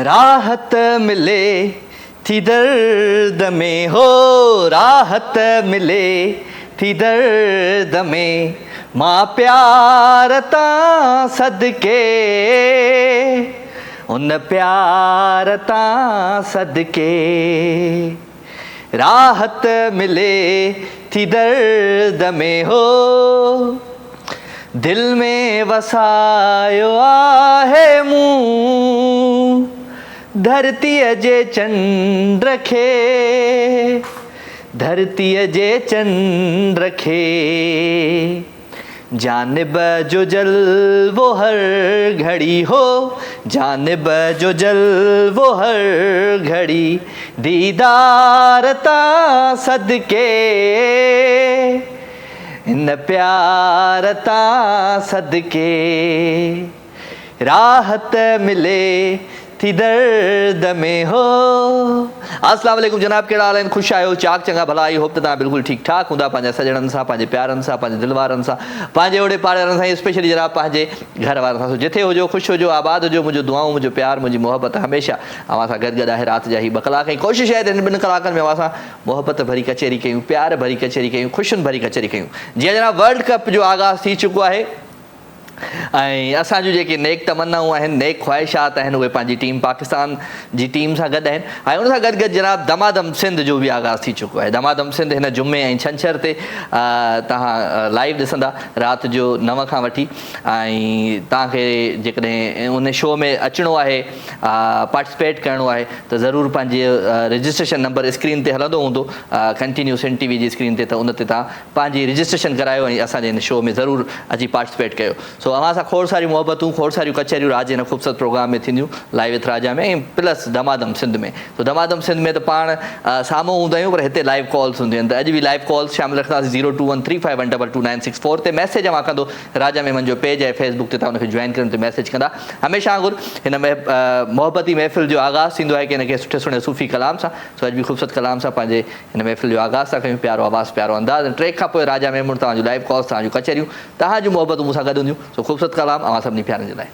राहत मिले थी दर्द में हो, राहत मिले थी दर्द में, मां प्यार तां सदके, उन प्यार तां सदके। राहत मिले थी दर्द में हो, दिल में वसायो आहे मूं, धरतीअ जे चंड खे, धरतीअ जे चंड खे। जानिब जो जलवो हर घड़ी हो, जानिब जो जलवो हर घड़ी, दीदार तां सदके, इन प्यार तां सदके। राहत मिले थी दर्द में हो। अस्सलाम वालेकुम जनाब, कहिड़ा हाल आहिनि? ख़ुशि आहियो? चाक चङा भला? आई होप त तव्हां बिल्कुलु ठीकु ठाक हूंदा, पंहिंजे सॼणनि सां, पंहिंजे प्यारनि सां, पंहिंजे दिलि वारनि सां, पंहिंजे ओड़े पाड़े वारनि सां, स्पेशली जनाब पंहिंजे घर वारनि सां। जिथे हुजो ख़ुशि हुजो, आबाद हुजो। मुंहिंजो दुआऊं, मुंहिंजो प्यार, मुंहिंजी मोहबत हमेशह अव्हां सां गॾु आहे। राति जा ही 2 कलाक ऐं कोशिशि आहे त हिन 2 कलाकनि में अव्हां सां मोहबत भरी कचहरी कयूं, प्यार भरी कचहरी कयूं, ख़ुशियुनि भरी कचहरी कयूं। जीअं जनाब वर्ल्ड कप जो आगाज़ थी चुको आहे ऐं असांजूं जेके नेक तमन्नाऊं आहिनि, नेक ख़्वाहिशात आहिनि, उहे पंहिंजी टीम पाकिस्तान जी टीम सां गॾु आहिनि। ऐं उन सां गॾु गॾु जनाब दमादम सिंध जो बि आगाज़ थी चुको आहे। दमादम सिंध हिन जुमे ऐं छंछर ते तव्हां लाइव ॾिसंदा राति जो 9 खां वठी। ऐं तव्हांखे जेकॾहिं उन शो में अचिणो आहे, पार्टिसिपेट करिणो आहे, त ज़रूरु पंहिंजे रजिस्ट्रेशन नंबर स्क्रीन ते हलंदो हूंदो, कंटिन्यू सिंध टीवी जी स्क्रीन ते, त उन ते तव्हां पंहिंजी रजिस्ट्रेशन करायो ऐं असांजे हिन शो में ज़रूरु अची पार्टिसिपेट कयो। सो अव्हां सां खोड़ सारियूं मोहबतूं, खोड़ सारियूं कचहरियूं राज हिन ख़ूबसूरत प्रोग्राम में थींदियूं, लाइव विथ राजा में ऐं प्लस दमादम सिंध में। तो दमादम सिंध में त पाण साम्हूं हूंदा आहियूं, पर हिते लाइव कॉल्स हूंदियूं आहिनि। त अॼु बि लाइव कॉल्स शामिल रखंदासीं 02135122964 ते। मैसेज अव्हां कंदो, राजा मेमन जो पेज आहे फेसबुक ते, तव्हां हुनखे जॉइन करण ते मैसेज कंदा। हमेशह वांगुरु हिन में मोहबती महफ़िल जो आगाज़ थींदो आहे कंहिं सुठे सुठे सूफ़ी कलाम सां। सो अॼु बि ख़ूबसूरत कलाम सां पंहिंजे हिन महफ़िल जो आगाज़ था कयूं। प्यारो आवाज़, प्यारो अंदाज़। ट्रैक खां पोइ राजा मेमन तव्हांजूं लाइव कॉल्स, तव्हांजूं कचहरियूं, तव्हांजूं मोहबतूं मूंसां गॾु हूंदियूं। सो ख़ूबसूरत कलाम अव्हां सभिनी प्यारनि जे लाइ।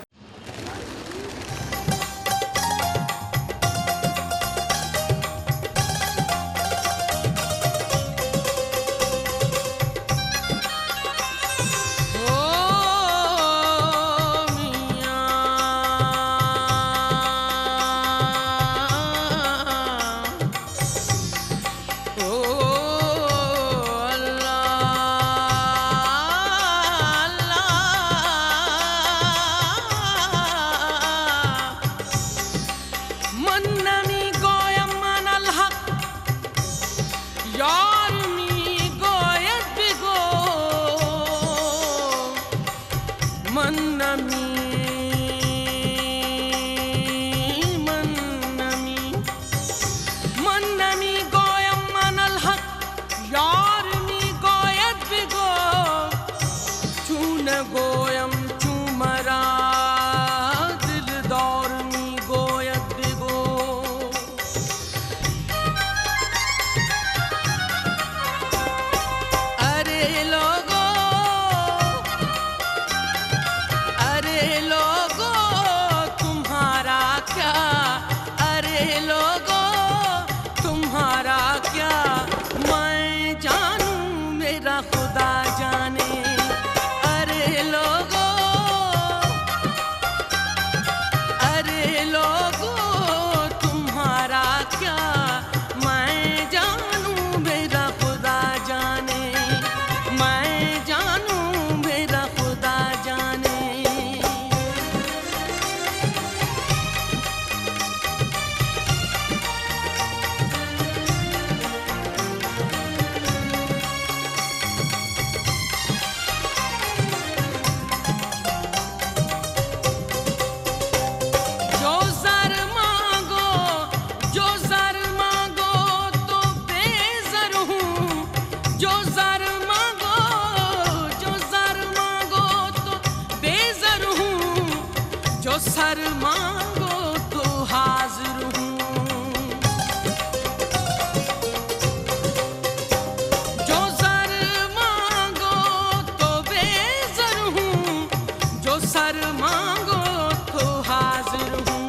सर मांगो तो हाजिर हूँ,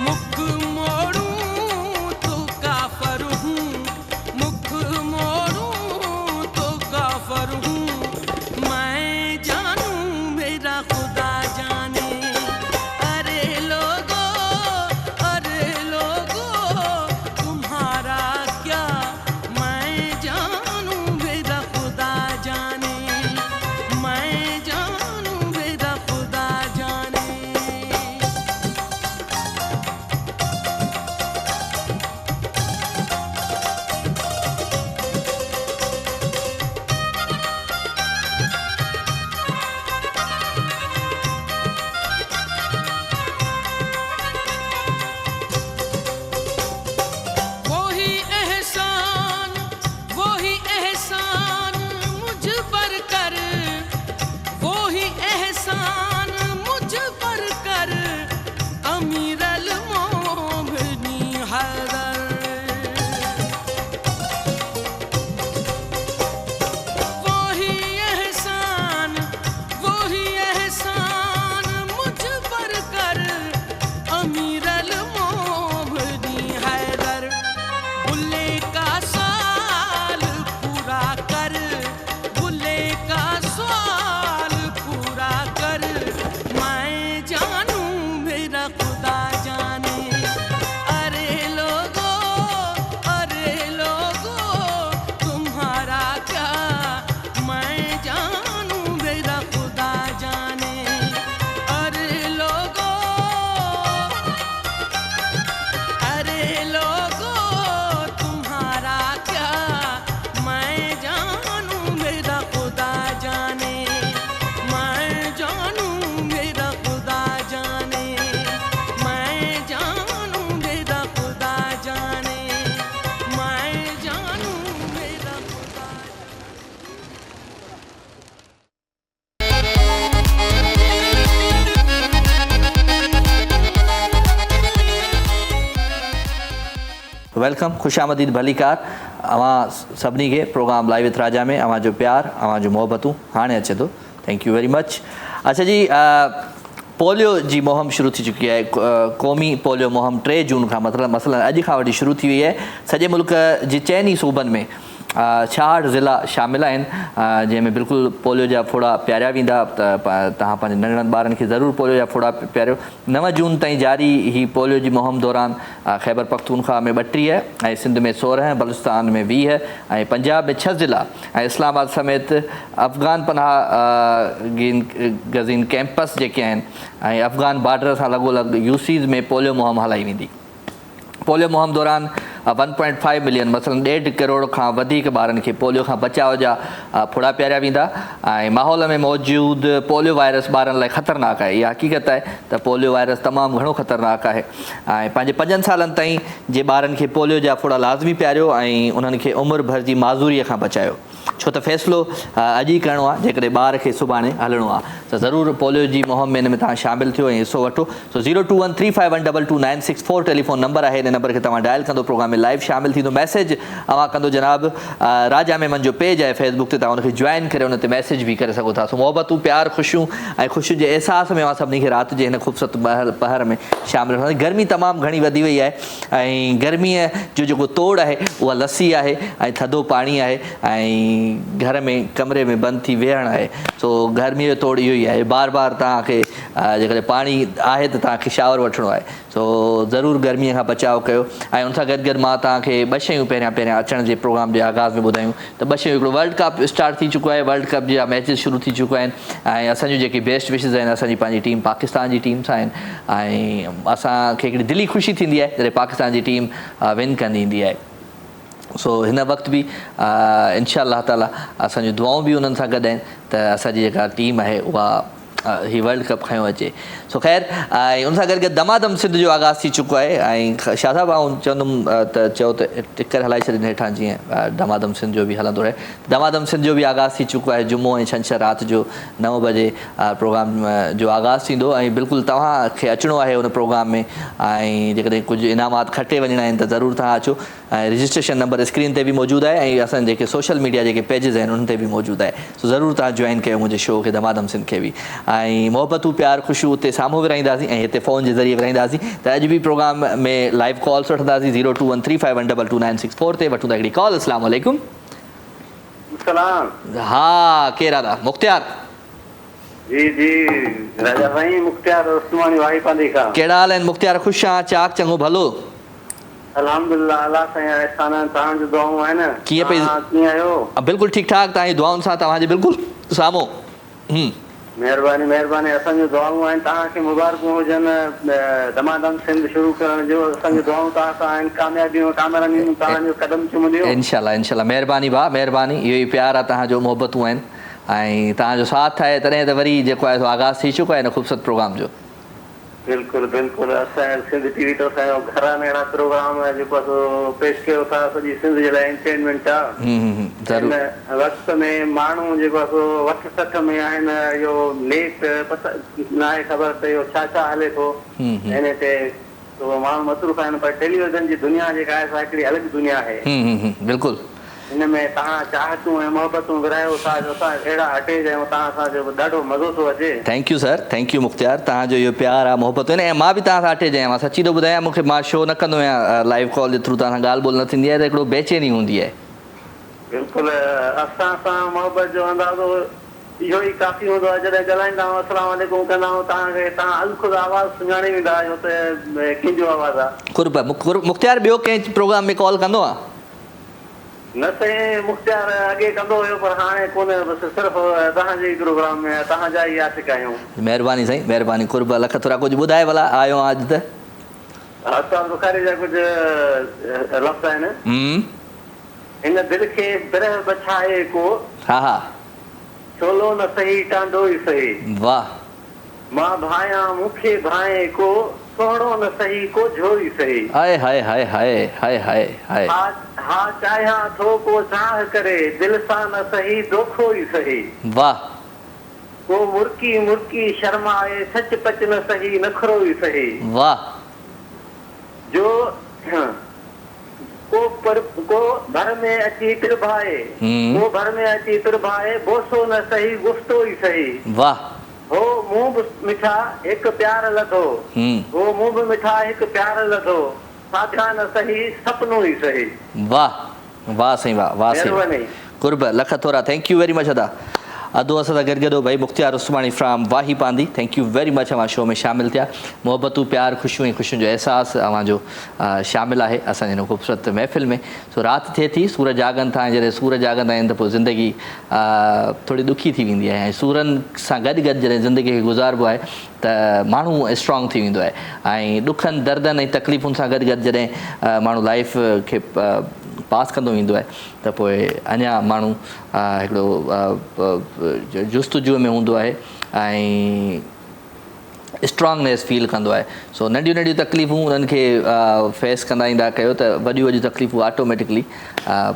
मुख पावर हूँ, मैं जानूं मेरा खुदा जाने। अरे लोगों तुम्हारा क्या, मैं जानूं मेरा खुदा जाने, मैं जानूं मेरा खुदा जाने। वही एहसान मुझ पर कर, वही एहसान मुझ पर कर, अमीर अल मोमिनीन हैदर। वही एहसान मुझ पर कर, अमीर अल मोमिनीन हैदर। बुल्ले का साल पूरा कर, बुल्ले का साल पूरा कर, मैं जानूं मेरा खुदा जाने। अरे लोगों तुम्हारा क्या, मैं जानूं मेरा खुदा जाने। अरे लोगों तुम्हारा क्या, मैं जानूं मेरा खुदा जाने, मैं जानूं मेरा खुदा जाने, मैं जानूं मेरा खुदा जाने, मैं जानूं मेरा खुदा। वेलकम, खुश आमदीद भलीकार। अवां सभिनी खे प्रोग्राम लाइव विथ राजा में अवां जो प्यार, अवां जो मोहब्बतूं हाणे अचे थो। Thank you very much. अच्छा जी, पोलियो जी मुहिम शुरू थी चुकी है। क़ौमी पोलियो मुहिम 3 जून खां मसलन अॼु खां वठी शुरू थी वई आहे। सॼे मुल्क जे 4 सूबनि में 66 ज़िला शामिल आहिनि, जंहिंमें बिल्कुलु पोलियो जा फोड़ा पियारिया वेंदा। तव्हां पंहिंजे नंढड़नि ॿारनि खे ज़रूरु पोलियो जा फोड़ा पियारियो। 9 जून ताईं जारी ही पोलियो जी मुहिम दौरान ख़ैबर पख्तूनख्वा में 32 ऐं सिंध में 16, बलूचिस्तान में 20 ऐं पंजाब में 6 ज़िला ऐं इस्लामाबाद समेत अफ़गान पनाह गज़ीन कैंपस जेके आहिनि ऐं अफ़गान बॉर्डर सां लॻोलॻि यूसीज़ में पोलियो मुहिम हलाई वेंदी। पोलियो मुहिम दौरान 1.5 मिलियन मसलन 1.5 करोड़ खां वधीक ॿारनि खे पोलियो खां बचाव जा फुड़ा पियारिया वेंदा। ऐं माहौल में मौजूदु पोलियो वायरस ॿारनि लाइ ख़तरनाक आहे। इहा हक़ीक़त आहे त पोलियो वायरस तमामु घणो ख़तरनाक आहे। ऐं पंहिंजे 5 सालनि ताईं जे ॿारनि खे पोलियो जा फुड़ा लाज़मी पियारियो ऐं उन्हनि खे उमिरि भर जी माज़ूरीअ खां बचायो, छो त फ़ैसिलो अॼु ई करिणो आहे। जेकॾहिं ॿार खे सुभाणे हलणो आहे त ज़रूरु पोलियो जी मुहिम में हिन में तव्हां शामिलु थियो ऐं हिसो वठो। सो 02135122964 टेलीफोन नंबर आहे। हिन नंबर खे तव्हां डायल कंदो, प्रोग्राम में लाइव शामिलु थींदो। मैसेज अवां कंदो जनाब, राजा में मुंहिंजो पेज आहे फेसबुक ते, तव्हां हुनखे जॉइन करे हुन ते मैसेज बि करे सघो था। सो मोहबतूं, प्यार, ख़ुशियूं ऐं ख़ुशियुनि जे अहसास में अवां सभिनी खे राति जे हिन ख़ूबसूरत पहर में शामिलु रहंदा। गर्मी तमामु घणी वधी वई आहे ऐं गर्मीअ जो जेको तोड़ आहे उहा लस्सी आहे ऐं थधो पाणी आहे ऐं घर में कमरे में बंदि थी वेहणु आहे। सो गर्मीअ जो तोड़ इहो ई आहे। बार बार तव्हांखे जेकॾहिं पाणी आहे त तव्हांखे शावर वठिणो आहे। सो ज़रूरु गर्मीअ खां बचाव कयो। ऐं उन सां गॾु गॾु मां तव्हांखे 2 शयूं पहिरियां अचण जे प्रोग्राम जे आगाज़ में ॿुधायूं त 2 शयूं। हिकिड़ो वर्ल्ड कप स्टार्ट थी चुको आहे, वर्ल्ड कप जा मैचिस शुरू थी चुका आहिनि ऐं असांजूं जेकी बेस्ट विशिस आहिनि असांजी पंहिंजी टीम पाकिस्तान जी टीम सां आहिनि ऐं असांखे हिकिड़ी दिली ख़ुशी थींदी आहे जॾहिं पाकिस्तान जी टीम विन कंदी ईंदी आहे। सो हिन वक़्तु बि इंशाअल्लाह ताला असांजूं दुआऊं बि उन्हनि सां गॾु आहिनि त असांजी जेका टीम आहे उहा ही वर्ल्ड कप खयों अचे। सो ख़ैर ऐं उन सां गॾु गॾु दमादम सिंध जो आगाज़ थी चुको आहे ऐं शाह साहिबु आउं चवंदुमि त चयो त टिकर हलाए छॾीनि हेठां जीअं दमादम सिंध जो बि हलंदो रहे। दमादम सिंध जो बि आगाज़ थी चुको आहे। जुमो ऐं छंछरु राति जो 9 बजे प्रोग्राम जो आगाज़ थींदो ऐं बिल्कुलु तव्हांखे अचिणो आहे उन प्रोग्राम में। ऐं जेकॾहिं कुझु इनामात खटे वञणा आहिनि त ज़रूरु तव्हां अचो। ऐं रजिस्ट्रेशन नंबर स्क्रीन ते बि मौजूदु आहे ऐं असांजे जेके सोशल मीडिया जेके पेजिस आहिनि उन्हनि ते बि मौजूदु आहे। सो ज़रूरु तव्हां जॉइन कयो मुंहिंजे शो खे, दमादम सिंध खे बि। ऐं मोहबतूं, प्यार, ख़ुशियूं उते साम्हूं विराईंदासीं ऐं हिते फ़ोन जे ज़रिए विराईंदासीं। त अॼु बि प्रोग्राम में लाइव कॉल्स वठंदासीं 02135122964 ते। वठूं था हिकिड़ी कॉल। अस्सलाम वालेकुम। सलाम। हाँ केरु आहे मुख़्तियार? जी जी राजा साईं मुख्तियार उस्मानी वाही पांदी खां। कहिड़ा हाल आहिनि मुख़्तियार? ख़ुशि आहियां, चाक चङो भलो? अल्हम्दुलिल्लाह अल्लाह साईं एहसान तव्हांजो दुआऊं आहिनि। कीअं पई? तव्हां कीअं आहियो? बिल्कुलु ठीकु ठाक, तव्हांजी दुआउनि सां तव्हांजे बिल्कुलु साम्हूं। महिरबानी महिरबानी, असांजो दुआऊं आहिनि तव्हांखे मुबारकूं हुजनि दमादम सिंध शुरू करण जो। असांजो दुआऊं तव्हां सां आहिनि, कामयाबियूं कामयाबियूं तव्हांजो कदम चुमंदियूं इंशाल्लाह इंशाल्लाह। महिरबानी भाउ महिरबानी, इहो ई प्यार आहे तव्हांजो, मोहबतूं आहिनि ऐं तव्हांजो साथ आहे तॾहिं त वरी जेको आहे सो आगाज़ थी चुको आहे हिन ख़ूबसूरत प्रोग्राम जो। बिल्कुलु बिल्कुलु, असांजे सिंध टीवी तो असांजो घराने अहिड़ा प्रोग्राम जेको आहे सो पेश कयो था, सॼी सिंध जे लाइ एंटरटेनमेंट आहे। ज़रूरु। हिन वक़्त में माण्हू जेको आहे सो वठ सठ में आहिनि, इहो लेट पता न आहे ख़बर त इहो छा छा हले थो हिन ते, तो माण्हू मसरूफ़ आहिनि। पर टेलीविज़न जी दुनिया जेका आहे सा हिकिड़ी अलॻि दुनिया आहे। बिल्कुलु। हिन में तव्हां चाहतूं ऐं मोहबतूं विरायो था जो असां अहिड़ा अटैच आहियूं तव्हां सां, जो ॾाढो मज़ो थो अचे। Thank you sir, thank you Mukhtiar, तव्हांजो इहो प्यार आहे मोहबत आहिनि। ऐं मां बि तव्हां सां अटैच आहियां। मां सची थो ॿुधायां, मूंखे मां शो न कंदो आहियां लाइव कॉल जे थ्रू, तव्हां सां ॻाल्हि ॿोल न थींदी आहे त हिकिड़ो बेचैनी हूंदी आहे। बिल्कुलु, असां सां मोहबत जो अंदाज़ो इहो ई काफ़ी हूंदो आहे। जॾहिं ॻाल्हाईंदा आहियूं अस्सलाम वालेकुम कंदा आहियूं तव्हांखे, तव्हां अलख़ुद आवाज़ सुञाणे वेंदा आहियो त कंहिंजो आवाज़ु आहे। कुर्ब मुख़्तियार ॿियो कंहिं प्रोग्राम में कॉल कंदो आहे? न साईं, मुख़्तियार अॻे कंदो हुयो पर हाणे कोन्हे, बसि सिर्फ़ु तव्हांजे ई प्रोग्राम में तव्हांजा ई आशिक़ आहियूं। महिरबानी साईं महिरबानी, कुर्ब लख थोरा कुझु ॿुधाए भला, आयो अॼु त? उस्ताद बुखारी जा कुझु लफ़्ज़ आहिनि। हिन दिलि खे बिरह बछाए को, हा हा, छोलो न सही टांडो ई सही। वाह। मां भायां मूंखे भाए को, सोहणो न सही को झोई सही। हाय हाय हाय हाय हाय हाय हाय। हा चाहियां थो को चाह करे, दिल सां न सही दोखो ई सही। वाह। को मुर्की मुर्की शर्माए, सच पच न सही नखरो ई सही। वाह। जो को भर में अची तिरभाए, को भर में अची तिरभाए, बोसो न सही गुफ्तो ई सही। वाह। हो मुंह बि मिठा हिकु प्यार लधो, हो मुंह बि मिठा हिकु प्यार लधो, साधा न सही सपनो ई सही। वाह वाह साईं वाह, वाह साईं कुर्ब लख थोरा, थैंक यू वेरी मच अदा। अदो असां सां गॾु भाई मुख़्तियार उस्मानी फ्राम वाही पांदी, थैंक यू वेरी मच। अवां शो में शामिल थिया, मोहबतूं प्यार ख़ुशियूं ऐं ख़ुशियुनि जो अहसासु अवांजो शामिल आहे असांजे हिन ख़ूबसूरत महफ़िल में। सो राति थिए थी, सूर जागनि था, जॾहिं सूर जागंदा आहिनि त पोइ ज़िंदगी थोरी ॾुखी थी वेंदी आहे। ऐं सूरनि सां गॾु गॾु जॾहिं ज़िंदगी खे गुज़ारिबो आहे त माण्हू स्ट्रॉन्ग थी वेंदो आहे। ऐं ॾुखनि दर्दनि ऐं तकलीफ़ुनि सां गॾु गॾु जॾहिं माण्हू लाइफ खे पास कंदो वेंदो आहे त पोइ अञा माण्हू हिकिड़ो जुस्तजू में हूंदो आहे ऐं स्ट्रॉन्गनेस फील कंदो आहे। सो नंढियूं नंढियूं तकलीफ़ूं उन्हनि खे फेस कंदा ईंदा कयो त वॾियूं वॾियूं तकलीफ़ूं ऑटोमेटिकली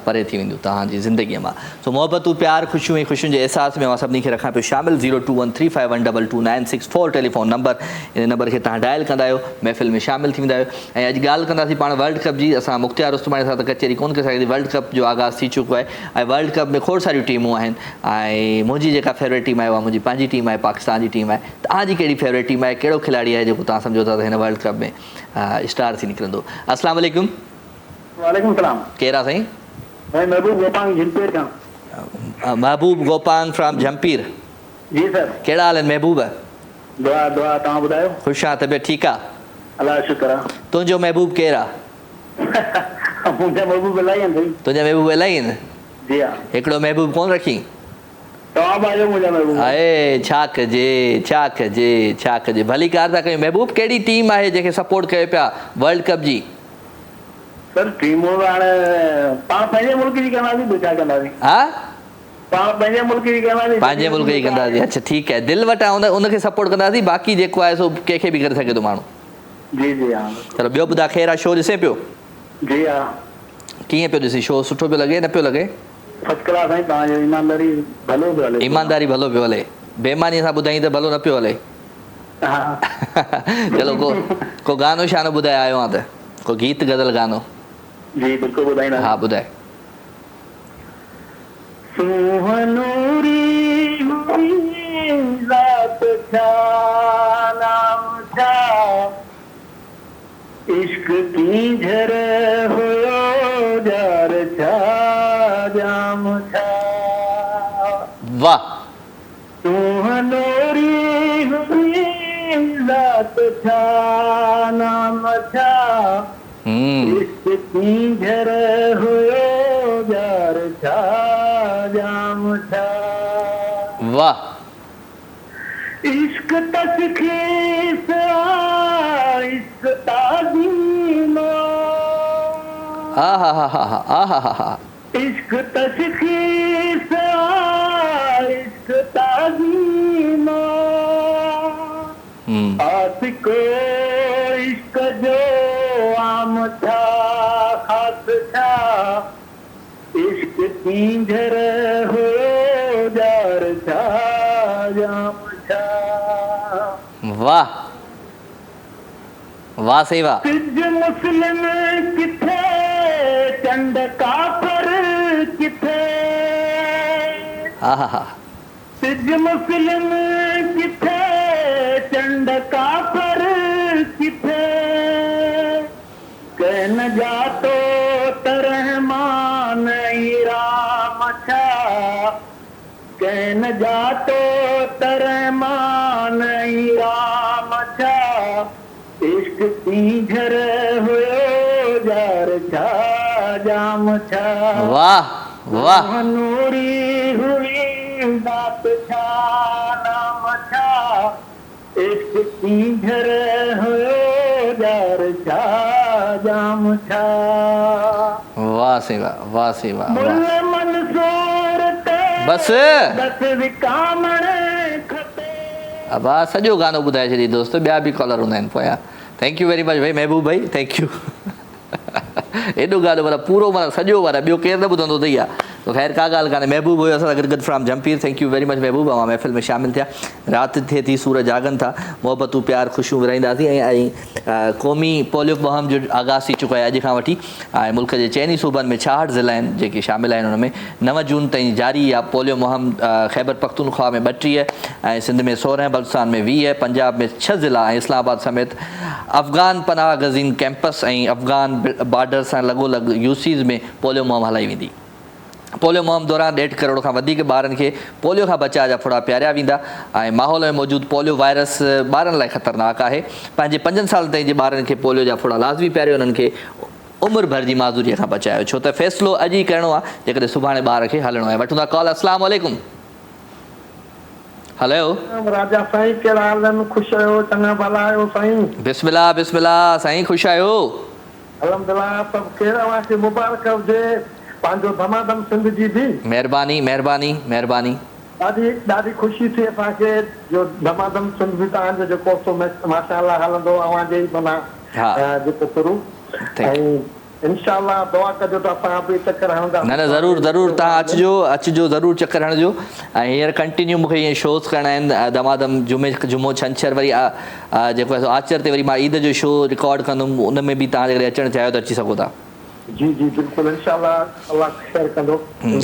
परे थी वेंदियूं तव्हांजी ज़िंदगीअ मां। सो मोहबतूं प्यार ख़ुशियूं ऐं ख़ुशियुनि जे अहसास में मां सभिनी खे रखां पियो शामिल। 02135122964 टेलीफोन नंबर, इन नंबर खे तव्हां डायल कंदा आहियो, महफ़िल में शामिल थी वेंदा आहियो। ऐं अॼु ॻाल्हि कंदासीं पाण वर्ल्ड कप जी। असां मुख़्तियार उस्मानी सां त कचहरी कोन करे सघंदी, वर्ल्ड कप जो आगाज़ थी चुको आहे ऐं वर्ल्ड कप में खोड़ सारियूं टीमूं आहिनि ऐं मुंहिंजी जेका फेवरेट टीम आहे उहा मुंहिंजी पंहिंजी टीम आहे, पाकिस्तान जी टीम आहे। तव्हांजी कहिड़ी फेवरेट टीम आहे, कहिड़ो खिलाड़ी आहे जेको तव्हां सम्झो था त हिन वर्ल्ड कप में स्टार थी निकिरंदो? अस्सलाम वालेकुम। वालेकुम सलाम। केरु आहे साईं? मैं महबूब गोपांग झंपीर खां। महबूब गोपांग फ्रॉम झंपीर। जी सर। कहिड़ा हाल आहिनि महबूब? दुआ दुआ, तव्हां ॿुधायो? ख़ुशि आहे, तबियत ठीकु आहे? अलाह जो शुक्र आहे। तुंहिंजो महबूब केरु आहे? मुंहिंजा महबूब इलाही आहिनि साईं। तुंहिंजा महबूब इलाही आहिनि? जी हा। हिकिड़ो महबूब कोन रखी? तव्हां बि आहियो मुंहिंजा महबूब। अरे छा कजे छा कजे छा कजे, भली कार था कयूं। महबूब कहिड़ी टीम आहे जेके सपोर्ट कयो पिया वर्ल्ड कप जी? सर टीमूं हाणे पाण पंहिंजे मुल्क जी कंदासीं, ॿियो छा कंदासीं? हा, पाण पंहिंजे मुल्क जी कंदासीं। पंहिंजे मुल्क जी कंदासीं, अच्छा ठीकु आहे। दिलि वटां उनखे सपोर्ट कंदासीं, बाक़ी जेको आहे सो कंहिंखे बि करे सघे थो माण्हू। जी जी हा। चलो ॿियो ॿुधा, ख़ैर आहे? शो ॾिसे पियो? जी हा। कीअं पियो ॾिसी शो? सुठो पियो लॻे न पियो लॻे? फर्स्ट क्लास साईं, तव्हांजो ईमानदारी भलो पियो हले। ईमानदारी भलो पियो हले, बेईमानीअ सां ॿुधाई त भलो न पियो हले। हा। चलो को गानो शानो ॿुधाए आयो आहे त, को गीत गज़ल गानो? जी बिल्कुलु ॿुधाईंदा। हा ॿुधाए। सुहनूरी ज़ात छा नाम छा, इश्क की झर हुयो जार छा जाम छा। वाह तू हनोरी हुई रात छा नाम छा इश्क की घर हुयो यार छा जाम छा वाह इश्क तसखीस इश्क ताज़ीम आहा इश्क तसखीस इश्क ताज़ीम आशिको इश्क जो आम था खास था इश्क की घर हो जार था जाम था वाह वाह सही वाह सिज मुस्लिम किथे चंड काफर किथे आहा सिज मुस्लिम किथे चंड काफर किथे कहन जातो तरहमान राम छा कहन जातो तरहमान राम छा इश्क की घर हुयो जार छा जाम छा वाह वाह नूरी हुई बात छा नाम छा इश्क की घर हुयो जार छा जाम छा वाह सही वाह सही वाह मुल मंसूर ते बस बस विकामण खपे अब सॼो गानो ॿुधाए छॾी दोस्त ॿिया बि कॉलर हूंदा आहिनि पोयां थैंक यू वेरी मच भाई महबूब भाई थैंक यू एॾो गानो मतिलबु पूरो मतिलबु सॼो मतिलबु ॿियो केरु न ॿुधंदो अथई आहे तो ख़ैर का ॻाल्हि कान्हे महबूब हुयो असां सां गॾु from Jhimpir thank you very much Mehboob ऐं महफ़िल में शामिल थिया राति थिए थी सूर जागनि था मोहबतूं प्यार ख़ुशियूं विराईंदासीं ऐं क़ौमी पोलियो मुहिम जो आगाज़ थी चुको आहे अॼु खां वठी ऐं मुल्क जे चइनी सूबनि में 66 ज़िला आहिनि जेके शामिल आहिनि हुन में 9 जून ताईं जारी आहे पोलियो मुहिम ख़ैबर पख्तूनख्वा में 32 ऐं सिंध में 16 बलूचिस्तान में 20 पंजाब में 6 ज़िला ऐं इस्लामाबाद समेत अफ़गान पनाह गज़ीन कैंपस ऐं अफ़गान बॉर्डर सां लॻोलॻि यूसीज़ में पोलियो मुहिम हलाई वेंदी पोलियो मुहिम दौरान 1.5 करोड़ खां वधीक ॿारनि खे पोलियो खां बचाव जा फुड़ा पियारिया वेंदा ऐं माहौल में मौजूदु पोलियो वायरस ॿारनि लाइ ख़तरनाक आहे पंहिंजे 5 साल ताईं जे ॿारनि खे पोलियो जा फुड़ा लाज़मी पियारियो उन्हनि खे उमिरि भर जी माज़ूरीअ खां बचायो छो त फ़ैसिलो अॼु ई करिणो आहे जेकॾहिं सुभाणे ॿार खे हलणो आहे वठूं था कॉल अस्सलाम वालेकुम हेलो राजा साईं कहिड़ा हाल आहिनि ख़ुशि आहियो चङा भला आहियो साईं बिस्मिल्लाह बिस्मिल्लाह साईं ख़ुशि आहियो अलहमदिल्ला सभु कहिड़ा वासी मुबारक हुजे पंहिंजो धमाधम सिंध जी बि महिरबानी महिरबानी महिरबानी ॾाढी ॾाढी ख़ुशी थी असांखे जो धमाधम सिंध बि तव्हांजो जेको सो माशाअल्लाह हलंदो अवांजे ई माना जेको शुरू ऐं इंशाअल्लाह दुआ कजो त असां बि चकर हणंदा न ज़रूरु ज़रूरु तव्हां अचिजो ज़रूरु चकर हणिजो ऐं हींअर कंटिन्यू मूंखे ईअं शोज़ करणा आहिनि धमाधम जुमो छंछरु वरी जेको आहे आचर ते वरी मां ईद जो शो रिकॉर्ड कंदुमि उन में बि तव्हां जेकॾहिं अचणु चाहियो त अची सघो था जी जी बिल्कुलु इंशाअल्लाह अल्लाह ख़ैर कंदो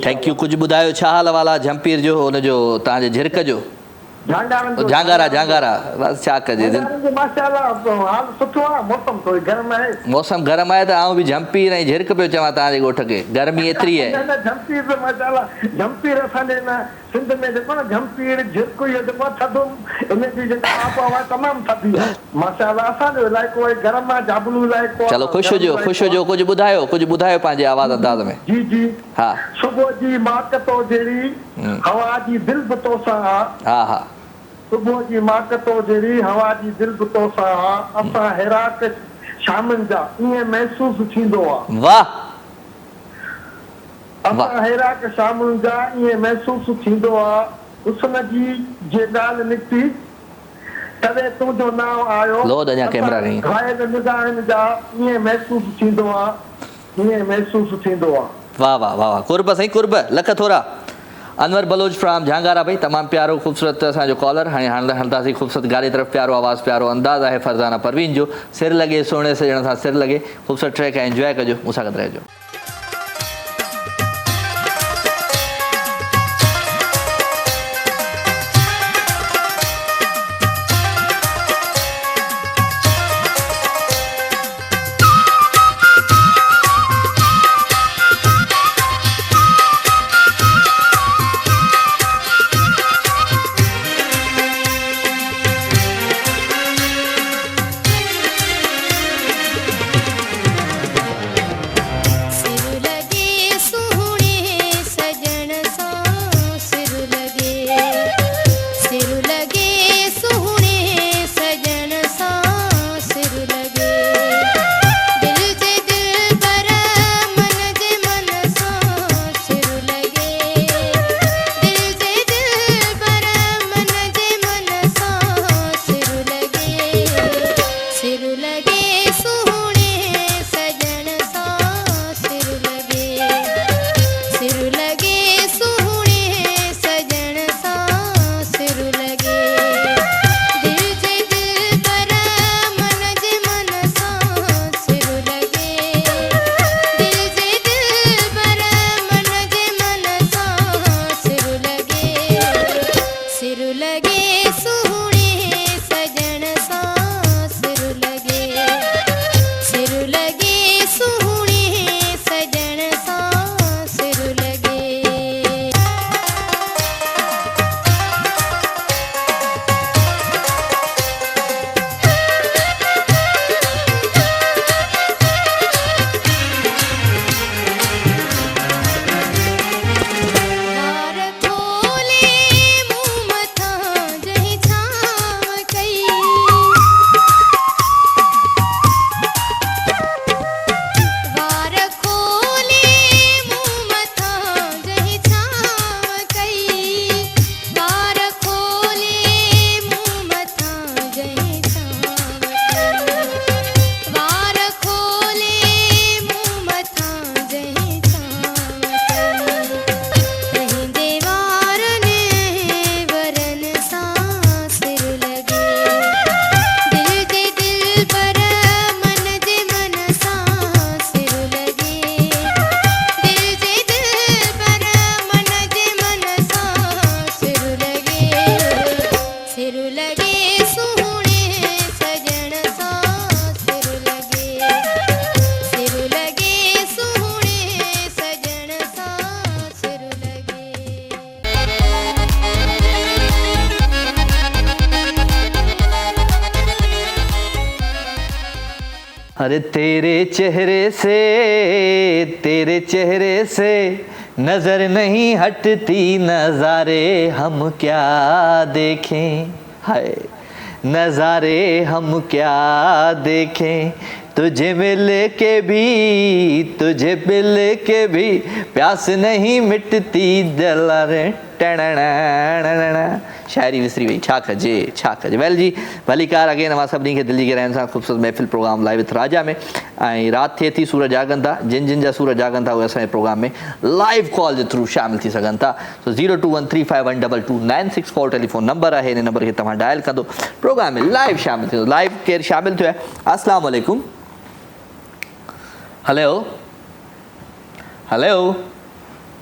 थैंक यू कुझु ॿुधायो छा हाल वाल आहे जमपीर जो हुनजो तव्हांजे झिरक जो झांगारा बसि छा कजे मौसम गरम आहे त आउं बि झमपीर ऐं झिरक पियो चवां तव्हांजे ॻोठ खे गर्मी एतिरी आहे चलो ख़ुशि हुजो कुझु ॿुधायो पंहिंजे आवाज़ अंदाज़ में जी जी हा सुबुह जी माकतो जहिड़ी हवा जी दिलि बि तोसां हा हा सुबुह जी माकतो जहिड़ी हवा जी दिलि बि तोसां असां हैराक शामनि जा ईअं महसूसु थींदो आहे वाह असां हैराक शामनि जा ईअं महसूसु थींदो आहे हुस्न जी जे ॻाल्हि निकिती तॾहिं तुंहिंजो नाम आयो लोड अञा कैमरा खई घायल निगाहनि जा ईअं महसूसु थींदो आहे वाह वाह वाह कुर्ब साईं कुर्ब लख थोरा अनवर बलोच फ्राम झांगारा भाई तमामु प्यारो ख़ूबसूरत असांजो कॉलर हाणे हलंदासीं ख़ूबसूरत गाड़ी तरफ़ प्यारो आवाज़ प्यारो अंदाज़ आहे फरज़ाना परवीन जो सिर लॻे सोणे सॼण सां सिर लॻे ख़ूबसूरत ट्रैक आहे एंजॉय कजो मूंसां गॾु रहिजो अरे तेरे चेहरे से नजर नहीं हटती, नजारे हम क्या देखें, हाय नजारे हम क्या देखें, तुझे मिल के भी प्यास नहीं मिटती, दिल रे शायरी विसरी वई, छा कजे। वेल जी भली कार अगेन अवां सभिनी खे दिल्ली के रहन सां ख़ूबसूरत महफ़िल प्रोग्राम लाइव विथ राजा में ऐं राति थिए थी सूरज जागनि था, जिन जा सूरज जागनि था उहे असांजे प्रोग्राम में लाइव कॉल जे थ्रू शामिल थी सघनि था। सो 0213512296 टेलीफोन नंबर आहे, हिन नंबर खे तव्हां डायल कंदो प्रोग्राम में लाइव शामिल थींदो। लाइव केरु शामिल थियो आहे? अस्सलाम वालेकुम। हेलो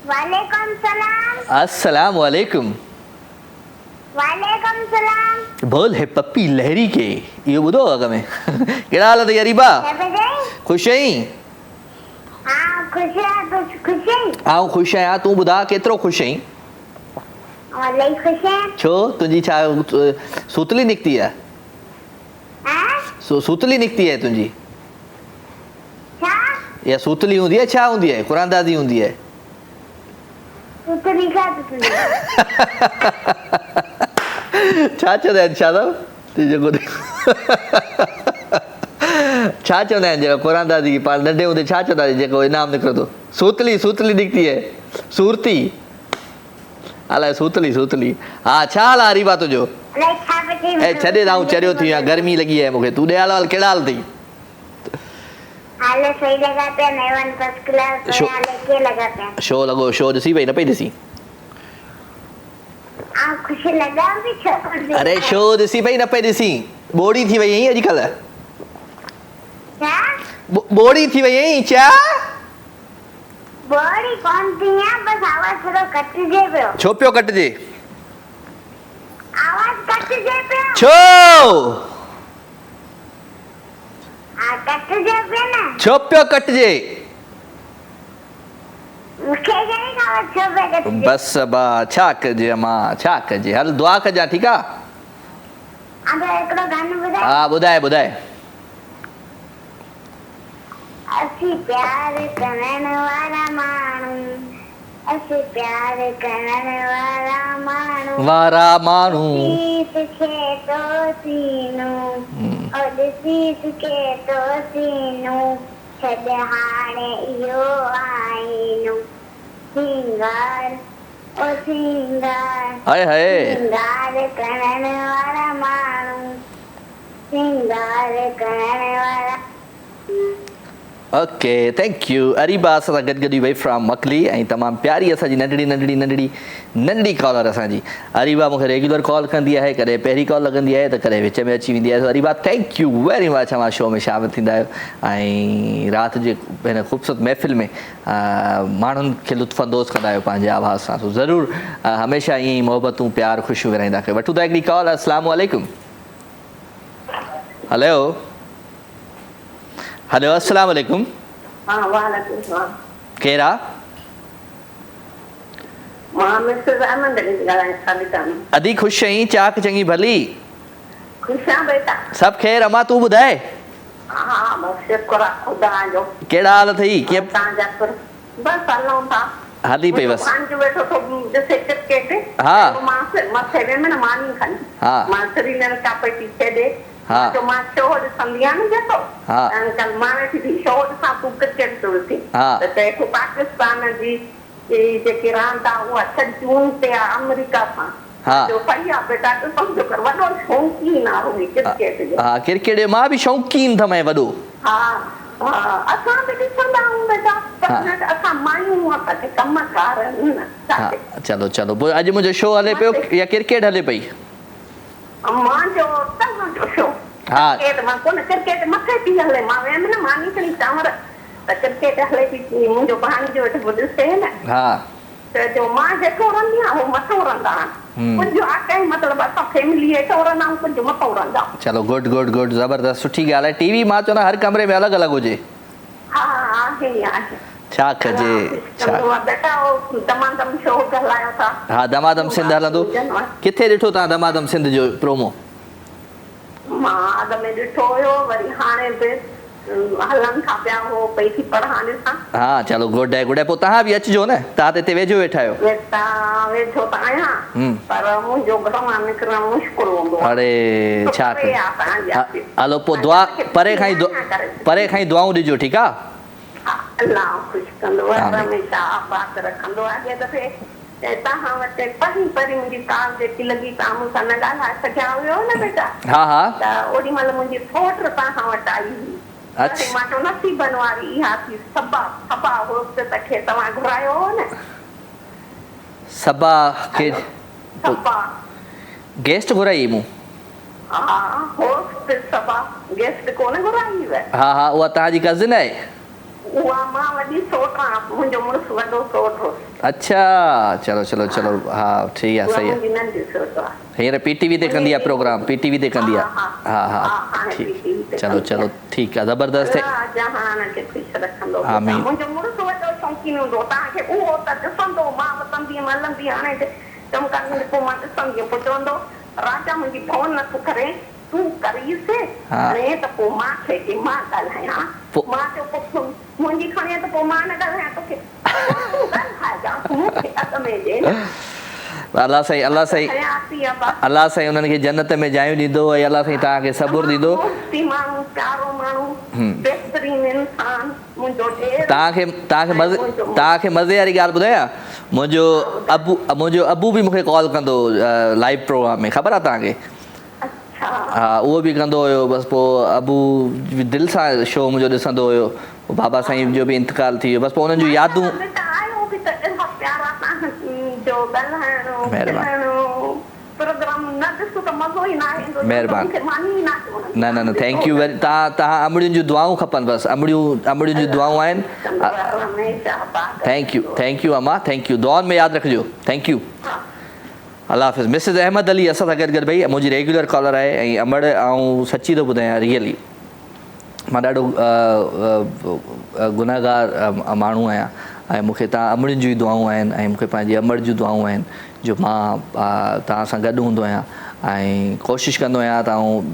वालेकुम सलाम। अस्सलाम वालेकुम। वालेकुम सलाम। बोल है पप्पी लहरी के इहो ॿुधो अॻ में कहिड़ा हाल अथई अरीबा? ख़ुशि आहीं? हाँ खुश है, तू खुश है? आऊं ख़ुशि आहियां, तूं ॿुधा केतिरो ख़ुशि आहीं? इलाही खुश है। छो तुंहिंजी छा सूतली निकिती आहे? हाँ सूतली निकिती आहे तुंहिंजी? छा या सूतली हूंदी आहे, छा हूंदी आहे? कुरानदाज़ी हूंदी आहे? सूतली खा सूतली। छा चवंदा आहिनि शाह साहब जेको छा चवंदा आहिनि जेको कुरानदाज़ी पाण नंढे हूंदे छा चवंदा आहिनि जेको इनाम निकिरंदो? सूतली निकिती आहे, सूरती अलाए सूतली। हा छा हाल आहे अरीबा तुंहिंजो? इलाही छा बची? ऐं छॾे दाऊं चरियो थी वियो आहे, गर्मी लॻी आहे मूंखे। तूं ॾे हाल कहिड़ा हाल अथई? हाल सही लगा पे नेवन फर्स्ट क्लास शो- हाल के लगा पे। शो लॻो, शो ॾिसी पई न पई ॾिसी? आ खुशी लगा भी छोड़ दे। अरे शो ॾिसी पई न पई ॾिसी? बोड़ी थी वई आहीं अॼुकल्ह, छा बोड़ी थी वई आहीं छा? बॉडी कौन थी है? बस आवाज थोड़ा कटजे पियो। छो पियो कटिजे? आवाज कटजे पियो। छो कटजे पियो ना। छो पियो कटिजे? मूंखे कहिड़ी आवाज छो पियो कटजे? बस बा छा कजे अमां, छा कजे? हल दुआ कजां, ठीकु आहे? अब एकड़ो गानो ॿुधाए। हा ॿुधाए। असी प्यार करण वारा माण्हू, असी प्यार करण वारा माण्हू, ॾिसीस खे तो सीनो, ओ ॾिसीस खे तो सीनो, छॾ हाणे इहो आईनो, सिंगार ओ सिंगार, हाय हाय सिंगार करण वारा माण्हू, सिंगार करण वारा। Okay thank U. अरीबा असां सां गॾु वई फ्रॉम मकली ऐं तमामु प्यारी असांजी नंढड़ी कॉलर असांजी अरीबा मूंखे रेगुलर कॉल कंदी आहे, कॾहिं पहिरीं कॉल लॻंदी आहे त कॾहिं विच में अची वेंदी आहे। So Areeba thank you very much, अवां शो में शामिल थींदा आहियो ऐं राति जे हिन ख़ूबसूरत महफ़िल में माण्हुनि खे लुत्फ़अंदोज़ कंदा आहियो पंहिंजे आवाज़ सां। सो ज़रूरु हमेशह ईअं ई मोहबतूं प्यार ख़ुशियूं विराईंदा कयो। वठूं था हिकिड़ी कॉल। अस्सलाम वालेकुम। हेलो अस्सलाम वालेकुम। हाँ वालेकुम सलाम। केरा? मां मिसेस अहमद अली ॻाल्हायां साबिता में। अदी ख़ुशि आहीं? चाक चङी भली? ख़ुशि आहियां बेटा। सभु ख़ैर? अमां तूं ॿुधाए हाँ बस शुक्र आहे ख़ुदा जो। कहिड़ा हाल अथई? कीअं तव्हांजा बस हलूं था। हली पई बसि? पंहिंजो वेठो तो ॾिसे क्रिकेट। हाँ। मां मथे वेह न मानी खणी। हाँ। मां श्रीलंका पई थी छॾे। हाँ। जो मां शो ॾिसंदी आहियां न जेको। हाँ। अंकल मां वेठी थी शो ॾिसां तूं क्रिकेट थो ॾिसी। हाँ। त चए पाकिस्तान जी जेकी रांदि आहे उहा 6 जून ते आहे अमेरिका सां। हाँ। जो पई आहे बेटा तो सम्झो कर वॾो शौक़ीन आहे हुई क्रिकेट जो। हा क्रिकेट जो मां बि शौक़ीन थमां वॾो। हा हा असां बि ॾिसंदा आहियूं बेटा। असां मायूं असांखे कमकार हा चलो पोइ अॼु मुंहिंजो शो हले पियो या क्रिकेट हले पई? मांजो तव्हांजो शो। हा। क्रिकेट मां कोन क्रिकेट मथे थी हले मां वियमि न मानी खणी चांवर त क्रिकेट हले थी मुंहिंजो भाणीजो वेठो ॾिसे न। हा त जो मां जेको रहंदी आहियां उहो मथो रहंदा आहिनि। कुझु आहे मतिलबु असां फैमिली हेठो रहंदा आहियूं कुझु मथो रहंदा आहियूं। चलो गुड ज़बरदस्त सुठी ॻाल्हि आहे। टीवी मां चवंदा हर कमरे में अलॻि अलॻि हुजे। हा आहे छा कजे बेटा दमादम शो हलायो था। हा दमादम सिंध हलंदो। किथे ॾिठो तव्हां दमादम सिंध जो प्रोमो? मां अॻ में ॾिठो हुयो वरी हाणे बि हलन था पिया हो पई थी पढ़ाने सां हाँ चलो गुड है पोइ तव्हां बि अचिजो न, तव्हां त हिते वेझो वेठा आहियो। वेठा वेठो त आहियां पर मुंहिंजो घर मां निकिरणु मुश्किल हूंदो आहे। अरे छा परे आहे तव्हांजे ऑफिस। हलो पोइ दुआ परे खां ई दुआऊं ॾिजो, ठीकु आहे? हा अलाह ख़ुशि कंदो आहे, हमेशह आबाद रखंदो आहे। अॻे दफ़े तव्हां वटि परी मुंहिंजी कार जेकी लॻी तव्हां मूंसां न ॻाल्हाए सघिया हुयो न बेटा, हा त ओॾी महिल मुंहिंजी फोट तव्हां वटि आई हुई। अच्छा मां चयो नसीबनि वारी इहा थी सबा होस्ट खे तव्हां घुरायो हो न। सबा के सबा गेस्ट घुराई मूं? हा होस्ट सबा गेस्ट कोन घुराई हुई। हा उहा तव्हांजी कज़िन आहे? उहा मां वॾी सोट आहियां, मुंहिंजो मुड़ुसु वॾो सोट हो। अच्छा चलो हा ठीक आहे, सही आहे। नंढी सोट आहे, हींअर पीटीवी ते कंदी आहे प्रोग्राम, पीटीवी ते कंदी आहे। हा ठीक, चलो ठीक आहे, ज़बरदस्त आहे। जहान खे ख़ुशि रखंदो। आमीन। मुंहिंजो मुड़ुसु वॾो शौक़ीन हूंदो, तव्हांखे उहो त ॾिसंदो, मां वतंदी हलंदी हाणे चमकंदी, पोइ मां ॾिसंदी पोइ चवंदो राजा मुंहिंजी फोन नथो करे, तूं करीसि हाणे त पोइ मां खे मां ॻाल्हायां। मां चयो पोइ मुंहिंजी खणे त पोइ मां न ॻाल्हायां तोखे, अल्लाह साईं उन्हनि खे जन्नत में जायूं ॾींदो ऐं अल्लाह साईं तव्हांखे सबुर ॾींदो। तव्हांखे मज़े वारी ॻाल्हि ॿुधायां, मुंहिंजो अबू बि मूंखे कॉल कंदो लाइव प्रोग्राम में, ख़बर आहे तव्हांखे? हा उहो बि कंदो हुयो, बसि पोइ अबू दिलि सां शो मुंहिंजो ॾिसंदो हुयो। बाबा साईं जो बि इंतकाल थी वियो, बसि पोइ उन्हनि जूं यादूं। न थैंक यू वेरी। तव्हां अमड़ियुनि जूं दुआऊं खपनि, बसि अमड़ियुनि जूं दुआऊं आहिनि। थैंक यू अम्मा, थैंक यू, दुआउनि में यादि रखिजो। थैंक यू, अल्लाह हाफ़िज़। मिसिस अहमद अली असां सां गॾु भई मुंहिंजी रेगुलर कॉलर आहे ऐं अमड़ ऐं सची थो ॿुधायां रियली मां ॾाढो गुनाहगार माण्हू आहियां ऐं मूंखे तव्हां अमड़ियुनि जूं दुआऊं आहिनि ऐं मूंखे पंहिंजी अमड़ जूं दुआऊं आहिनि जो मां तव्हां सां गॾु हूंदो आहियां ऐं कोशिशि कंदो आहियां त